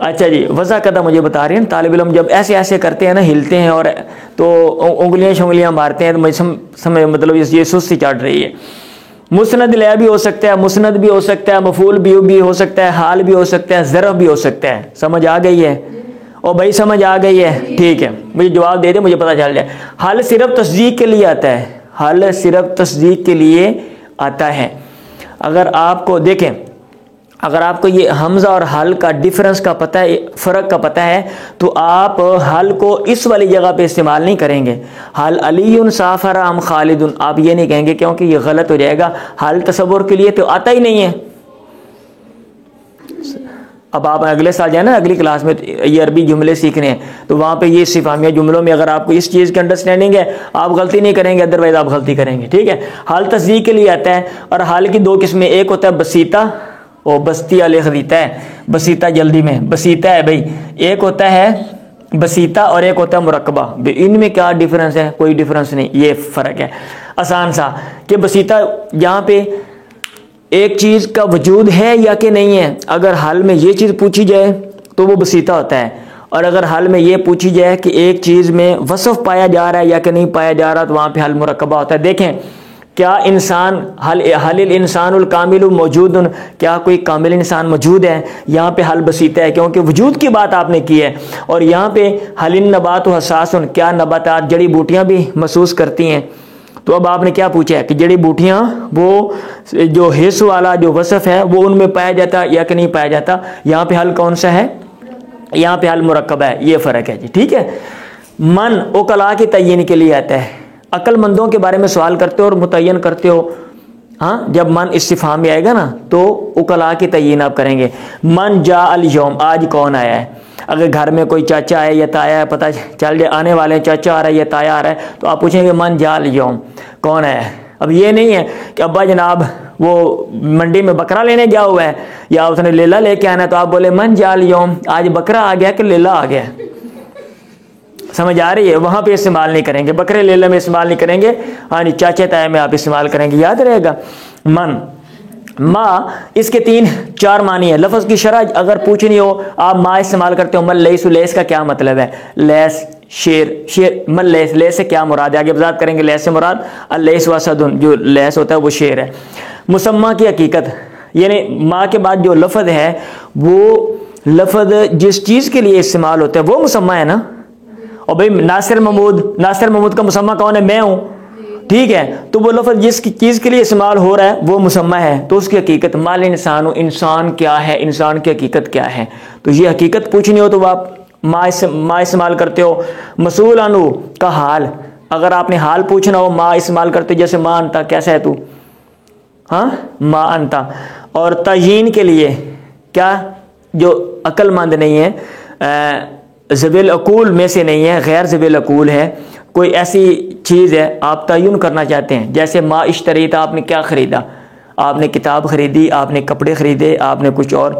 اچھا جی، وضع قدم مجھے بتا رہے ہیں طالب علم جب ایسے ایسے کرتے ہیں نا، ہلتے ہیں اور تو انگلیاں مارتے ہیں، تو مجھے مطلب یہ سستی چڑھ رہی ہے. مسند الیہ بھی ہو سکتا ہے، مسند بھی ہو سکتا ہے، مفعول بھی ہو سکتا ہے، حال بھی ہو سکتا ہے، ظرف بھی ہو سکتا ہے. سمجھ آ گئی ہے؟ اور بھائی سمجھ آ گئی ہے؟ ٹھیک ہے، مجھے جواب دے دیں، مجھے پتہ چل جائے. حال صرف تصدیق کے لیے آتا ہے، حال صرف تصدیق کے لیے آتا ہے. اگر آپ کو دیکھیں، اگر آپ کو یہ حمزہ اور حل کا ڈیفرنس کا پتہ ہے، فرق کا پتہ ہے، تو آپ حل کو اس والی جگہ پہ استعمال نہیں کریں گے. حل علی سافر ام خالد، آپ یہ نہیں کہیں گے کیونکہ یہ غلط ہو جائے گا. حل تصور کے لیے تو آتا ہی نہیں ہے. اب آپ اگلے سال جائیں نا، اگلی کلاس میں یہ عربی جملے سیکھنے ہیں، تو وہاں پہ یہ استفہامیہ جملوں میں اگر آپ کو اس چیز کی انڈرسٹینڈنگ ہے آپ غلطی نہیں کریں گے، ادروائز آپ غلطی کریں گے. ٹھیک ہے. حال تصدیق کے لیے آتا ہے، اور حال کی 2 قسمیں، ایک ہوتا ہے بسیطہ وہ بستی علی خریتا ہے، بسیتا جلدی میں، بسیتا ہے بھائی، ایک ہوتا ہے بسیتا اور ایک ہوتا ہے مرکبہ، ان میں کیا ڈیفرنس ہے؟ کوئی ڈیفرنس نہیں، یہ فرق ہے آسان سا کہ بسیتا جہاں پہ ایک چیز کا وجود ہے یا کہ نہیں ہے، اگر حال میں یہ چیز پوچھی جائے تو وہ بسیتا ہوتا ہے، اور اگر حال میں یہ پوچھی جائے کہ ایک چیز میں وصف پایا جا رہا ہے یا کہ نہیں پایا جا رہا تو وہاں پہ حل مرکبہ ہوتا ہے۔ دیکھیں کیا انسان حل الانسان الکامل موجود، کیا کوئی کامل انسان موجود ہے؟ یہاں پہ حل بسیطہ ہے کیونکہ وجود کی بات آپ نے کی ہے، اور یہاں پہ حل النبات حساس، کیا نباتات جڑی بوٹیاں بھی محسوس کرتی ہیں؟ تو اب آپ نے کیا پوچھا ہے کہ جڑی بوٹیاں وہ جو حص والا جو وصف ہے وہ ان میں پایا جاتا یا کہ نہیں پایا جاتا؟ یہاں پہ حل کون سا ہے؟ یہاں پہ حل مرکب ہے، یہ فرق ہے جی، ٹھیک ہے۔ من اوکلا کی تعین کے لیے آتا ہے، عقل مندوں کے بارے میں سوال کرتے ہو اور متعین کرتے ہو، ہاں جب من استفہام میں آئے گا نا تو اوکلا کی تعین آپ کریں گے۔ من جاء الیوم، آج کون آیا ہے؟ اگر گھر میں کوئی چاچا ہے یا تایا ہے، پتہ چل جائے آنے والے چاچا آ رہا ہے یا تایا آ رہا ہے، تو آپ پوچھیں گے من جاء الیوم، کون آیا ہے؟ اب یہ نہیں ہے کہ ابا جناب وہ منڈی میں بکرا لینے گیا ہوا ہے یا اس نے لیلا لے کے آنا ہے، تو آپ بولے من جاء الیوم، آج بکرا آ گیا کہ لیلا آ گیا؟ سمجھ آ رہی ہے؟ وہاں پہ استعمال نہیں کریں گے، بکرے لیلا میں استعمال نہیں کریں گے، ہاں جی چاچے تایا میں آپ استعمال کریں گے، یاد رہے گا۔ من ما اس کے 3-4 معنی ہے، لفظ کی شرح اگر پوچھنی ہو آپ ما استعمال کرتے ہو۔ من لیس، لیس کا کیا مطلب ہے؟ لیس شیر، شیر من لیس، لیس سے کیا مراد ہے؟ آگے وضاحت کریں گے، لیس سے مراد اللیس واسدن، جو لیس ہوتا ہے وہ شیر ہے۔ مسمہ کی حقیقت، یعنی ما کے بعد جو لفظ ہے وہ لفظ جس چیز کے لیے استعمال ہوتا ہے وہ مسمہ ہے نا۔ اور بھائی ناصر محمود کا مسمہ کون ہے؟ میں ہوں، ٹھیک ہے، تو وہ لفظ جس کی چیز کے لیے استعمال ہو رہا ہے وہ مسمہ ہے، تو اس کی حقیقت مال انسان، انسان کیا ہے، انسان کی حقیقت کیا ہے، تو یہ حقیقت پوچھنی ہو تو آپ ما استعمال کرتے ہو۔ مسئول عنہ کا حال، اگر آپ نے حال پوچھنا ہو ما استعمال کرتے ہو، جیسے ما انتا، کیسا ہے تو، ہاں ما انتا۔ اور تعیین کے لیے کیا، جو عقل مند نہیں ہے، ذوی العقول میں سے نہیں ہے، غیر ذوی العقول ہے، کوئی ایسی چیز ہے آپ تعین کرنا چاہتے ہیں، جیسے ما اشتریتا، آپ نے کیا خریدا؟ آپ نے کتاب خریدی، آپ نے کپڑے خریدے، آپ نے کچھ اور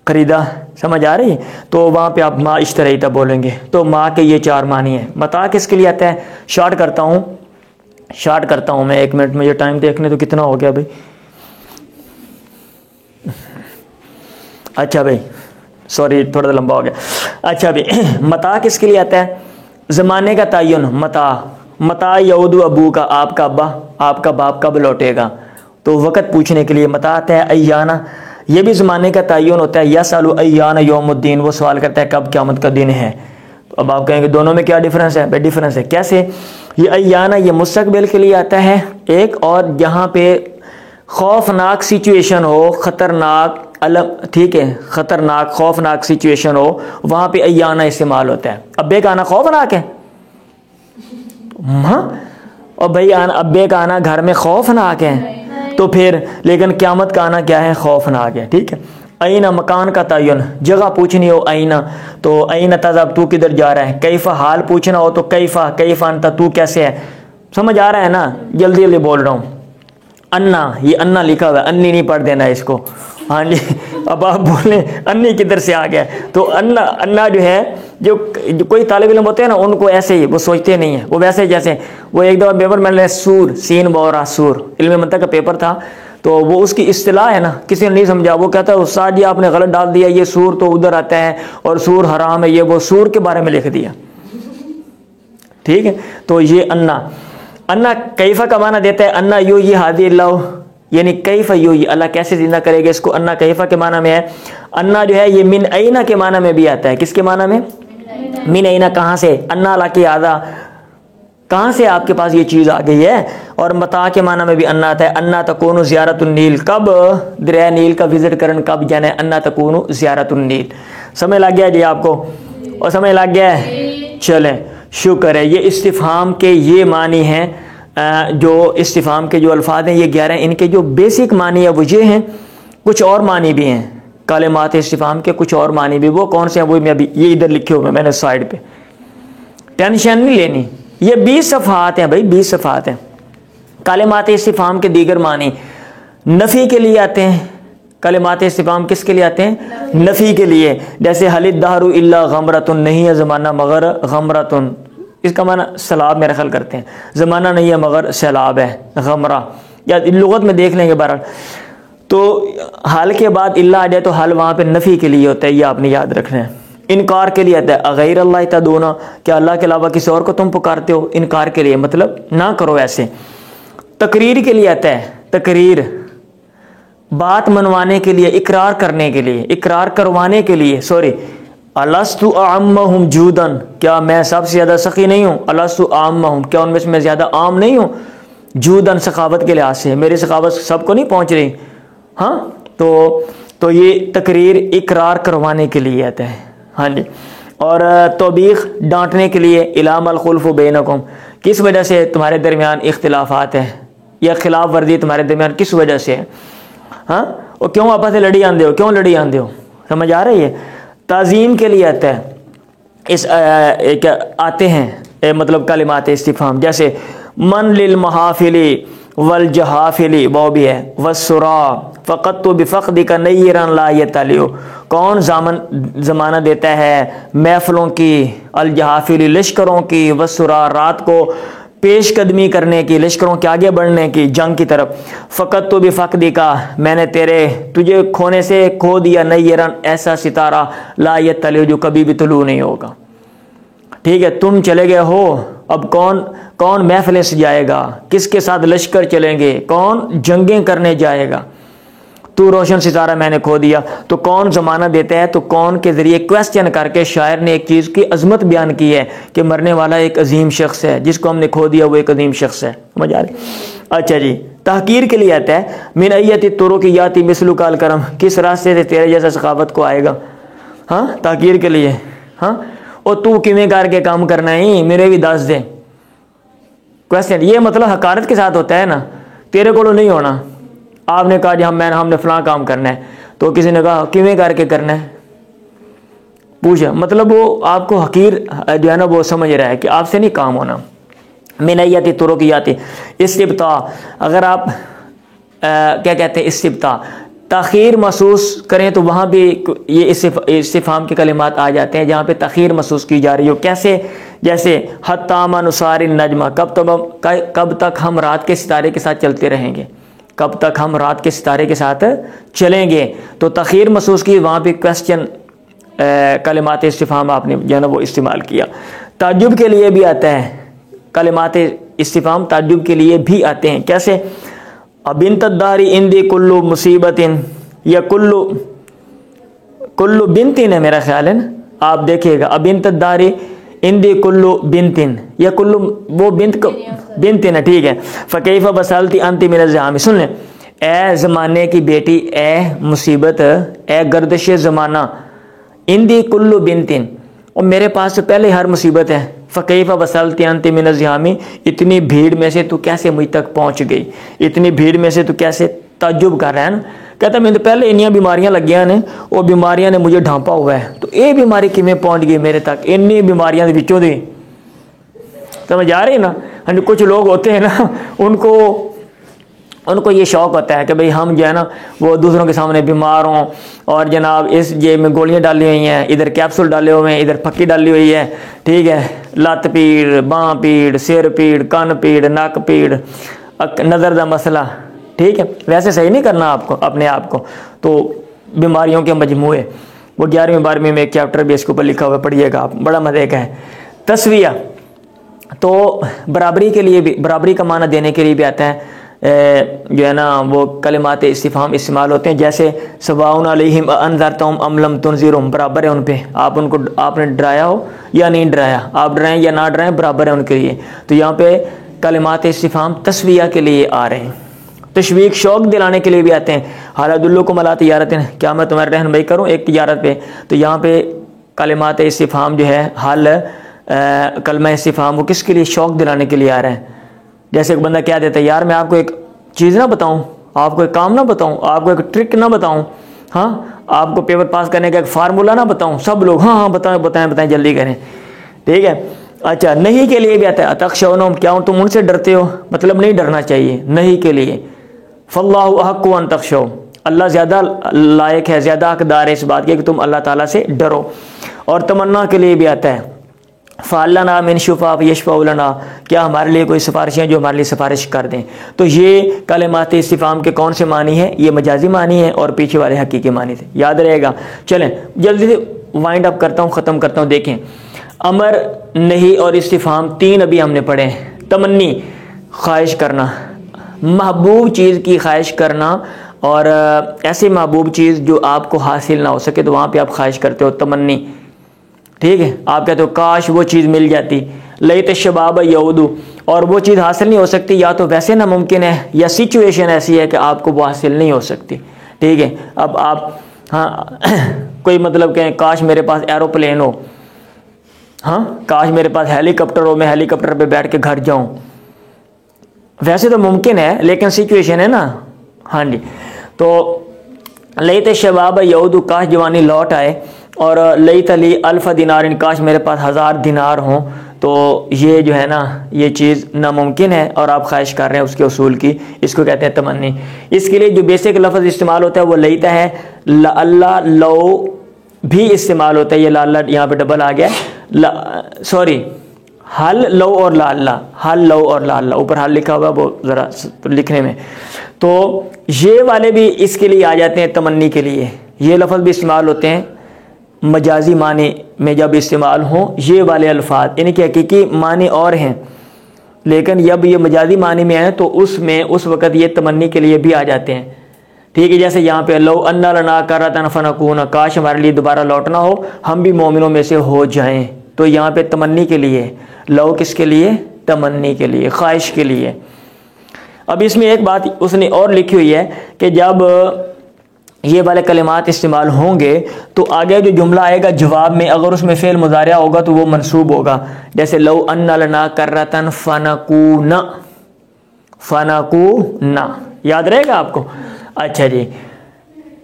خریدا، سمجھ آ رہی ہے؟ تو وہاں پہ آپ ما اشتریتا بولیں گے۔ تو ما کے یہ 4 معنی ہیں۔ متاع کس کے لیے آتا ہے؟ شارٹ کرتا ہوں میں 1 منٹ میں، یہ ٹائم دیکھنے تو کتنا ہو گیا بھائی؟ اچھا بھائی سوری تھوڑا سا لمبا ہو گیا۔ اچھا بھائی متاع کس کے لیے آتا ہے؟ زمانے کا تعین، متاع یعود ابو کا، آپ کا ابا، آپ کا باپ کب لوٹے گا، تو وقت پوچھنے کے لیے متاع آتا ہے۔ ایانا، یہ بھی زمانے کا تعین ہوتا ہے، یسأل ایان یوم الدین، وہ سوال کرتا ہے کب قیامت کا دن ہے۔ تو اب آپ کہیں گے دونوں میں کیا ڈیفرنس ہے؟ بے ڈیفرنس ہے، کیسے؟ یہ ایانا یہ مستقبل کے لیے آتا ہے ایک، اور جہاں پہ خوفناک سچویشن ہو، خطرناک ٹھیک ہے، خطرناک خوفناک سچویشن ہو، وہاں پہ ایانا استعمال ہوتا ہے۔ ابے کا آنا خوفناک ہے، ہاں، اور بھائی ابے کا آنا گھر میں خوفناک ہے، تو پھر لیکن قیامت کا آنا کیا ہے؟ خوفناک ہے، ٹھیک ہے۔ اینا مکان کا تعین، جگہ پوچھنی ہو اینا تو اینا تذهب، تو کدھر جا رہا ہے۔ کیفا، حال پوچھنا ہو تو کیفا انت، تو کیسے ہے، سمجھ آ رہا ہے نا؟ جلدی بول رہا ہوں۔ انا، یہ انا لکھا ہوا ہے، انی نہیں پڑھ دینا اس کو، ہاں جی۔ اب آپ بولیں انی کدھر سے آ گیا، تو انا جو ہے، جو کوئی طالب علم ہوتے ہیں نا ان کو ایسے ہی وہ سوچتے نہیں ہیں، وہ ویسے جیسے وہ ایک دفعہ پیپر میں نے سور، سین بورا سور، علم منطق کا پیپر تھا، تو وہ اس کی اصطلاح ہے نا، کسی نے نہیں سمجھا، وہ کہتا ہے استاد جی آپ نے غلط ڈال دیا، یہ سور تو ادھر آتا ہے اور سور حرام ہے، یہ وہ سور کے بارے میں لکھ دیا، ٹھیک ہے۔ تو یہ انا کیفا کا معنی دیتا ہے، انا یو یہ ہادی اللہ، یعنی کیفا یو یہ اللہ کیسے زندہ کرے گا اس کو، انا کیفا کے معنی میں ہے۔ انا جو ہے یہ من اینا کے معنی میں بھی آتا ہے، کس کے معنی میں؟ من اینا، کہاں سے، انا لا کے آدھا، کہاں سے آپ کے پاس یہ چیز آ گئی ہے۔ اور متاع کے معنی میں بھی انا آتا ہے، انا تکون زیارت النیل، کب دریا نیل کا وزٹ کرن کب جانا ہے، انا تکون زیارت النیل۔ سمجھ لگ گیا جی آپ کو، اور سمجھ لگ گیا ہے؟ چلیں شکر ہے۔ یہ استفہام کے یہ معنی ہیں، جو استفہام کے جو الفاظ ہیں یہ 11 ان کے جو بیسک معنی ہے وہ یہ ہیں، کچھ اور معنی بھی ہیں کلمات استفہام کے، کچھ اور معنی بھی، وہ کون سے ہیں وہ میں ابھی یہ ادھر لکھے ہوئے میں نے سائڈ پہ، ٹینشن نہیں لینی۔ یہ 20 صفحات ہیں بھائی، 20 صفحات ہیں۔ کلمات استفہام کے دیگر معنی نفی کے لیے آتے ہیں، کلمات استفہام کس کے لیے آتے ہیں؟ نفی کے لیے. جیسے حل الدہر الا غمرۃ، نہیں ہے زمانہ مگر غمرۃ، اس کا معنی سیلاب میرا خیال کرتے ہیں، زمانہ نہیں ہے مگر سیلاب ہے غمرہ، یا لغت میں دیکھ لیں گے بہرحال. تو حال کے بعد اللہ آ جائے تو حال وہاں پہ نفی کے لیے ہوتا ہے، یہ آپ نے یاد رکھنا ہے. انکار کے لیے آتا ہے اغیر اللہ تدعون، کیا اللہ کے علاوہ کسی اور کو تم پکارتے ہو؟ انکار کے لیے، مطلب نہ کرو ایسے. تقریر کے لیے آتا ہے، تقریر بات منوانے کے لیے، اقرار کرنے کے لیے، اقرار کروانے کے لیے. الست اعمہم جودا، کیا میں سب سے زیادہ سخی نہیں ہوں؟ الست اعمہم، کیا ان میں سے میں زیادہ عام نہیں ہوں؟ جودن، سخاوت کے لحاظ سے میری سخاوت سب کو نہیں پہنچ رہی. ہاں تو یہ تقریر اقرار کروانے کے لیے آتا ہے. ہاں جی. اور توبیخ، ڈانٹنے کے لیے. الام الخلف بینکم، کس وجہ سے تمہارے درمیان اختلافات ہیں یا خلاف ورزی تمہارے درمیان کس وجہ سے ہے؟ ہاں، اور کیوں آپس سے لڑی آندے ہو، کیوں لڑی آندے ہو؟ سمجھ آ رہی ہے؟ تعظیم کے لیے آتا ہے، اس آتے ہیں مطلب کلمات استفہام، جیسے من للمحافل والجحافل، وہ بھی ہے، والسرا فقط تو بفقدک نیرا لا یتلیو، کون زمانہ دیتا ہے محفلوں کی، الجحافل لشکروں کی، والسرا رات کو پیش قدمی کرنے کی، لشکروں کے آگے بڑھنے کی جنگ کی طرف. فقط تو بفقدک، میں نے تجھے کھونے سے کھو دیا، نیرا ایسا ستارہ، لا یتلیو جو کبھی بھی طلوع نہیں ہوگا. ٹھیک ہے، تم چلے گئے ہو، اب کون محفلیں سجائے گا، کس کے ساتھ لشکر چلیں گے، کون جنگیں کرنے جائے گا؟ تو روشن ستارہ میں نے کھو دیا. تو کون زمانہ دیتا ہے؟ تو کون کے ذریعے کویسچن کر کے شاعر نے ایک چیز کی عظمت بیان کی ہے کہ مرنے والا ایک عظیم شخص ہے، جس کو ہم نے کھو دیا وہ ایک عظیم شخص ہے. سمجھ آ رہی؟ اچھا جی. تحقیر کے لیے آتا ہے من ایت الطرق یاتی مثلک الکرم، کس راستے سے تیرے جیسا سخاوت کو آئے گا. ہاں، تحقیر کے لیے. ہاں، اور تو کیویں کر کے کام کرنا ہے، میرے بھی دس دے کویسچن. یہ مطلب حقارت کے ساتھ ہوتا ہے نا، تیرے کو نہیں ہونا. آپ نے کہا جی ہم نے فلاں کام کرنا ہے، تو کسی نے کہا کیویں کر کے کرنا ہے، پوچھا، مطلب وہ آپ کو حقیر جو ہے نا وہ سمجھ رہا ہے کہ آپ سے نہیں کام ہونا. من ایت الطرق استبطاء، اگر آپ کیا کہتے ہیں استبطاء، تاخیر محسوس کریں تو وہاں بھی یہ استفہام کے کلمات آ جاتے ہیں جہاں پہ تاخیر محسوس کی جا رہی ہو. کیسے؟ جیسے حتی ما نساری النجم، کب تک ہم رات کے ستارے کے ساتھ چلتے رہیں گے، کب تک ہم رات کے ستارے کے ساتھ چلیں گے. تو تاخیر محسوس کی، وہاں پہ کویسچن کلمات استفہام آپ نے جو ہے نا وہ استعمال کیا. تعجب کے لیے بھی آتا ہے، کلمات استفہام تعجب کے لیے بھی آتے ہیں. کیسے؟ بنت الدار اندی کلو مصیبت، یا کلو بنتن ہے میرا خیال ہے نا، آپ دیکھیے گا. بنت الدار اندی کلو بنتن، یا کلو وہ بنتن ہے، ٹھیک ہے. فکیف بسالتی انت من الزحام، سن لیں، اے زمانے کی بیٹی، اے مصیبت، اے گردش زمانہ، اندی کلو بنتن، اور میرے پاس سے پہلے ہر مصیبت ہے. فکیف بسالتی انت من الزحام، اتنی بھیڑ میں سے تو کیسے مجھ تک پہنچ گئی، اتنی بھیڑ میں سے تو کیسے؟ تعجب کر رہا ہے نا، کہتا میں تو پہلے انیاں بیماریاں لگیاں نے، وہ بیماریاں نے مجھے ڈھانپا ہوا ہے، تو یہ بیماری کیویں پہنچ گئی میرے تک، انی بیماریاں دے وچوں دی. سمجھ آ رہی نا؟ کچھ لوگ ہوتے ہیں نا، ان کو یہ شوق ہوتا ہے کہ بھئی ہم جو ہے نا وہ دوسروں کے سامنے بیمار ہوں، اور جناب اس جیب میں گولیاں ڈالی ہوئی ہیں، ادھر کیپسول ڈالے ہوئے ہیں، ادھر پھکی ڈالی ہوئی ہے، ٹھیک ہے، لت پیڑ، باں پیڑ، سر پیڑ، کن پیڑ، نک پیڑ، نظر دا مسئلہ، ٹھیک ہے. ویسے صحیح نہیں کرنا آپ کو اپنے آپ کو. تو بیماریوں کے مجموعے، وہ 11ویں 12ویں میں ایک چیپٹر بھی اس کے اوپر لکھا ہوا، پڑھیے گا آپ، بڑا مزے کا ہے. تسویہ، تو برابری کے لیے بھی، برابری کا معنی دینے کے لیے بھی آتا ہے، جو ہے نا وہ کلمات استفہام استعمال ہوتے ہیں. جیسے سواء علیہم انذرتہم ام لم تنذرہم، برابر ہے ان پہ، آپ نے ڈرایا ہو یا نہیں ڈرایا، آپ ڈرائیں یا نہ ڈرائیں برابر ہے ان کے لیے. تو یہاں پہ کلمات استفہام تسویہ کے لیے آ رہے ہیں. تشویق، شوق دلانے کے لیے بھی آتے ہیں. حال ادلکم علی تجارت، کیا میں تمہاری رہنمائی کروں ایک تجارت پہ. تو یہاں پہ کلمات استفہام جو ہے، حال کلمہ استفہام، وہ کس کے لیے؟ شوق دلانے کے لیے آ رہے ہیں. جیسے ایک بندہ کیا دیتا ہے، یار میں آپ کو ایک چیز نہ بتاؤں، آپ کو ایک کام نہ بتاؤں، آپ کو ایک ٹرک نہ بتاؤں، ہاں آپ کو پیپر پاس کرنے کا ایک فارمولہ نہ بتاؤں، سب لوگ ہاں بتائیں جلدی کریں، ٹھیک ہے. اچھا، نہیں کے لیے بھی آتا ہے، اتخشونہم، کیا تم ان سے ڈرتے ہو، مطلب نہیں ڈرنا چاہیے، نہیں کے لیے. فاللہ احق ان تخشوا، اللہ زیادہ لائق ہے, زیادہ حقدار ہے اس بات کے کہ تم اللہ تعالیٰ سے ڈرو. اور تمنا کے لیے بھی آتا ہے, فَعَلَّنَا مِن شُفَاءَ يَشْفَعُ لَنَا, کیا ہمارے لیے کوئی سفارش ہیں جو ہمارے لیے سفارش کر دیں. تو یہ کلمات استفہام کے کون سے معنی ہیں؟ یہ مجازی معنی ہیں اور پیچھے والے حقیقی معنی تھے, یاد رہے گا. چلیں جلدی سے وائنڈ اپ کرتا ہوں, ختم کرتا ہوں. دیکھیں, امر, نہیں اور استفہام تین ابھی ہم نے پڑھے ہیں. تمنی, خواہش کرنا, محبوب چیز کی خواہش کرنا, اور ایسی محبوب چیز جو آپ کو حاصل نہ ہو سکے تو وہاں پہ آپ خواہش کرتے ہو, تمنی. ٹھیک ہے, آپ کہتے ہو کاش وہ چیز مل جاتی. لیت الشباب یعود, اور وہ چیز حاصل نہیں ہو سکتی, یا تو ویسے ناممکن ہے یا سچویشن ایسی ہے کہ آپ کو وہ حاصل نہیں ہو سکتی. ٹھیک ہے, اب آپ ہاں کوئی مطلب کہیں کاش میرے پاس ایروپلین ہو, ہاں کاش میرے پاس ہیلی کاپٹر ہو, میں ہیلی کاپٹر پہ بیٹھ کے گھر جاؤں. ویسے تو ممکن ہے لیکن سچویشن ہے نا. ہاں جی, تو لیت الشباب یعود, کاش جوانی لوٹ آئے. اور لیت لی الف دینار, کاش میرے پاس 1000 دینار ہوں. تو یہ جو ہے نا یہ چیز ناممکن ہے اور آپ خواہش کر رہے ہیں اس کے حصول کی, اس کو کہتے ہیں تمنی. اس کے لیے جو بیسک لفظ استعمال ہوتا ہے وہ لیتا ہے. اللہ لو بھی استعمال ہوتا ہے, یہ اللہ یہاں پہ ڈبل آ گیا, سوری حل لو اور لا اللہ, حل لو اور لا اللہ, اوپر حل لکھا ہوا وہ ذرا لکھنے میں. تو یہ والے بھی اس کے لیے آ جاتے ہیں تمنی کے لیے. یہ لفظ بھی استعمال ہوتے ہیں مجازی معنی میں جب استعمال ہوں یہ والے الفاظ, یعنی کہ حقیقی معنی اور ہیں لیکن جب یہ مجازی معنی میں آئے تو اس میں اس وقت یہ تمنی کے لیے بھی آ جاتے ہیں. ٹھیک ہے, جیسے یہاں پہ لو ان لنا کرۃ فنکون, کاش ہمارے لیے دوبارہ لوٹنا ہو, ہم بھی مومنوں میں سے ہو جائیں. تو یہاں پہ تمنی کے لیے, لو کس کے لیے؟ تمنی کے لیے, خواہش کے لیے. اب اس میں ایک بات اس نے اور لکھی ہوئی ہے کہ جب یہ والے کلمات استعمال ہوں گے تو آگے جو جملہ آئے گا جواب میں, اگر اس میں فعل مضارع ہوگا تو وہ منصوب ہوگا. جیسے لو ان لنا کرۃ فنکون, فنکون, یاد رہے گا آپ کو. اچھا جی,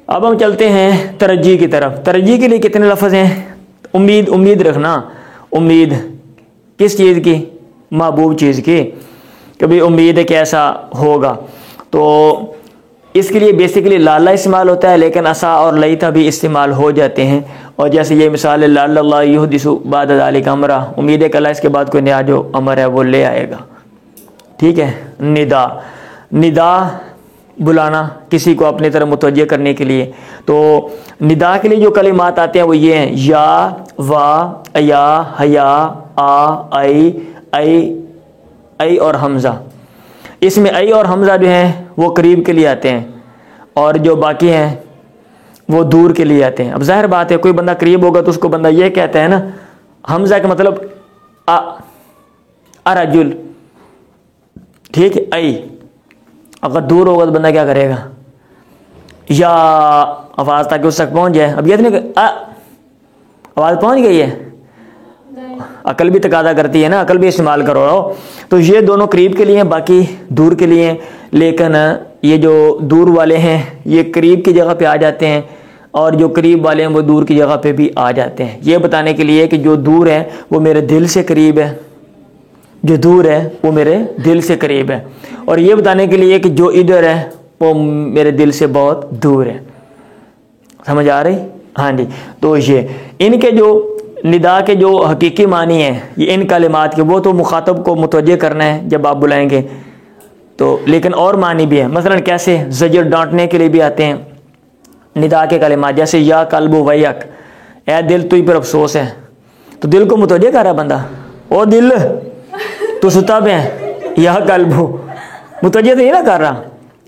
اب ہم چلتے ہیں ترجی کی طرف. ترجی کے لیے کتنے لفظ ہیں؟ امید, امید رکھنا. امید کس چیز کی؟ محبوب چیز کی. کبھی امید ہے کہ ایسا ہوگا. تو اس کے لیے بیسیکلی لالا استعمال ہوتا ہے لیکن عسا اور لیتا بھی استعمال ہو جاتے ہیں. اور جیسے یہ مثال ہے لعل اللہ یحدث بعد ذلک امرا, امید ہے کہ اللہ اس کے بعد کوئی نیا جو امر ہے وہ لے آئے گا. ٹھیک ہے. ندا, ندا بلانا, کسی کو اپنی طرف متوجہ کرنے کے لیے. تو ندا کے لیے جو کلمات آتے ہیں وہ یہ ہیں یا, وا, یا, حیا, آ, ای اور حمزہ. اس میں ای اور حمزہ جو ہیں وہ قریب کے لیے آتے ہیں اور جو باقی ہیں وہ دور کے لیے آتے ہیں. اب ظاہر بات ہے کوئی بندہ قریب ہوگا تو اس کو بندہ یہ کہتا ہے نا, حمزہ کا مطلب ارجل. ٹھیک ہے. ای اگر دور ہوگا تو بندہ کیا کرے گا؟ یا آواز تاکہ اس تک پہنچ جائے. اب یہ نہیں کہ آواز پہنچ گئی ہے, عقل بھی تقاضا کرتی ہے نا, عقل بھی استعمال کرو. تو یہ دونوں قریب کے لیے ہیں, باقی دور کے لیے ہیں. لیکن یہ جو دور والے ہیں یہ قریب کی جگہ پہ آ جاتے ہیں اور جو قریب والے ہیں وہ دور کی جگہ پہ بھی آ جاتے ہیں. یہ بتانے کے لیے کہ جو دور ہے وہ میرے دل سے قریب ہے, جو دور ہے وہ میرے دل سے قریب ہے. اور یہ بتانے کے لیے کہ جو ادھر ہے وہ میرے دل سے بہت دور ہے. سمجھ آ رہی؟ ہاں جی. تو یہ ان کے جو ندا کے جو حقیقی معنی ہیں یہ ان کلمات کے, وہ تو مخاطب کو متوجہ کرنا ہے جب آپ بلائیں گے تو, لیکن اور معنی بھی ہیں. مثلا کیسے؟ زجر, ڈانٹنے کے لیے بھی آتے ہیں ندا کے کلمات. جیسے یا قلب ویک, اے دل تجھ پر افسوس ہے. تو دل کو متوجہ کر رہا ہے بندہ, او دل تو ستا پہ ہے, یا قلب متوجہ تو نہیں نا کر رہا.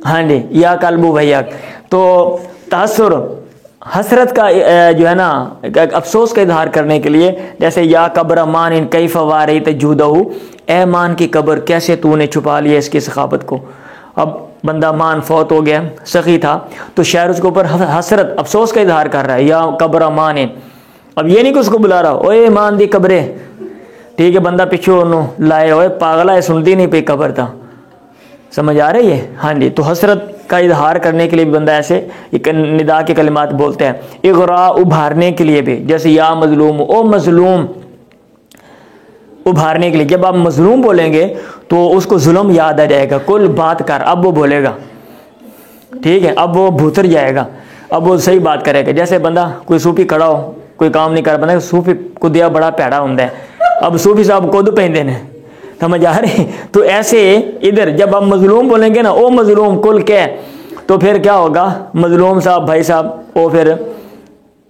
ہاں جی. یا قلب ویک. تو تاثر, حسرت کا جو ہے نا افسوس کا اظہار کرنے کے لیے. جیسے یا قبر مان ان کیف واریت جودہ, اے مان کی قبر کیسے تو نے چھپا لیا اس کی سخاوت کو. اب بندہ مان فوت ہو گیا, سخی تھا, تو شاعر اس کے اوپر حسرت افسوس کا اظہار کر رہا ہے, یا قبر مان. اب یہ نہیں کہ اس کو بلا رہا اوے مان دی قبرے. ٹھیک ہے. بندہ پیچھو انہوں لائے ہوئے پاگلا ہے, سنتی نہیں پہ قبر تھا. سمجھ آ رہی ہے؟ ہاں جی. تو حسرت کا اظہار کرنے کے لیے بھی بندہ ایسے ندا کے کلمات بولتے ہیں. اغراء, ابھارنے کے لیے بھی, جیسے یا مظلوم, او مظلوم, ابھارنے کے لیے. جب آپ مظلوم بولیں گے تو اس کو ظلم یاد آ جائے گا, کل بات کر, اب وہ بولے گا. ٹھیک ہے، اب وہ بھوتر جائے گا، اب وہ صحیح بات کرے گا. جیسے بندہ کوئی صوفی کھڑا ہو کوئی کام نہیں کر بندہ صوفی کو دیا بڑا پیڑا ہوندا ہے، اب صوفی صاحب کو پیندے نے، سمجھ آ رہی. تو ایسے ادھر جب آپ مظلوم بولیں گے نا، او مظلوم کل کیا، تو پھر کیا ہوگا، مظلوم صاحب بھائی صاحب وہ پھر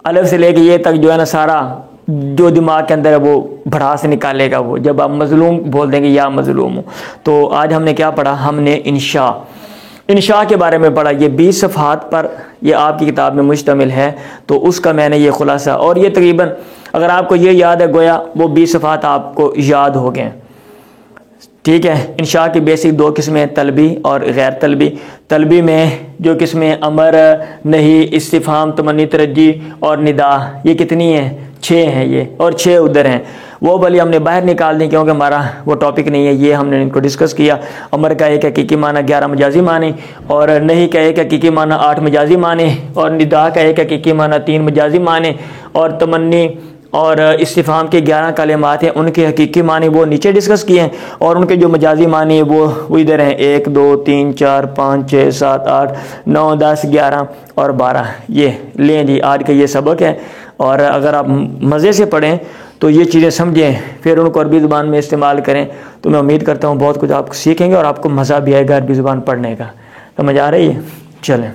الف سے لے کے یہ تک جو ہے نا سارا جو دماغ کے اندر ہے وہ بھڑاس نکالے گا وہ، جب آپ مظلوم بول دیں گے یا مظلوم ہو. تو آج ہم نے کیا پڑھا، ہم نے انشاء کے بارے میں پڑھا. یہ 20 صفحات پر یہ آپ کی کتاب میں مشتمل ہے، تو اس کا میں نے یہ خلاصہ، اور یہ تقریباً اگر آپ کو یہ یاد ہے گویا وہ 20 صفحات آپ کو یاد ہو گئے. ٹھیک ہے. انشاء کی بیسک 2 قسمیں، طلبی اور غیر طلبی. طلبی میں جو قسمیں امر، نہیں، استفہام، تمنی، ترجی اور ندا، یہ کتنی ہیں، 6 ہیں یہ، اور 6 ادھر ہیں. وہ بھلی ہم نے باہر نکال دی کیونکہ ہمارا وہ ٹاپک نہیں ہے، یہ ہم نے ان کو ڈسکس کیا. امر کا ایک حقیقی معنی 11 مجازی معنی، اور نہیں کا ایک حقیقی معنی 8 مجازی معنی، اور ندا کا ایک حقیقی معنی 3 مجازی معنی، اور تمنی اور استفہام کے 11 کلمات ہیں، ان کے حقیقی معنی وہ نیچے ڈسکس کیے ہیں، اور ان کے جو مجازی معنی ہیں وہ ادھر ہیں 1 2 3 4 5 6 7 8 9 10 11 اور 12. یہ لیں جی آج کا یہ سبق ہے. اور اگر آپ مزے سے پڑھیں تو یہ چیزیں سمجھیں، پھر ان کو عربی زبان میں استعمال کریں، تو میں امید کرتا ہوں بہت کچھ آپ سیکھیں گے اور آپ کو مزہ بھی آئے گا عربی زبان پڑھنے کا. سمجھ آ رہی ہے؟ چلیں.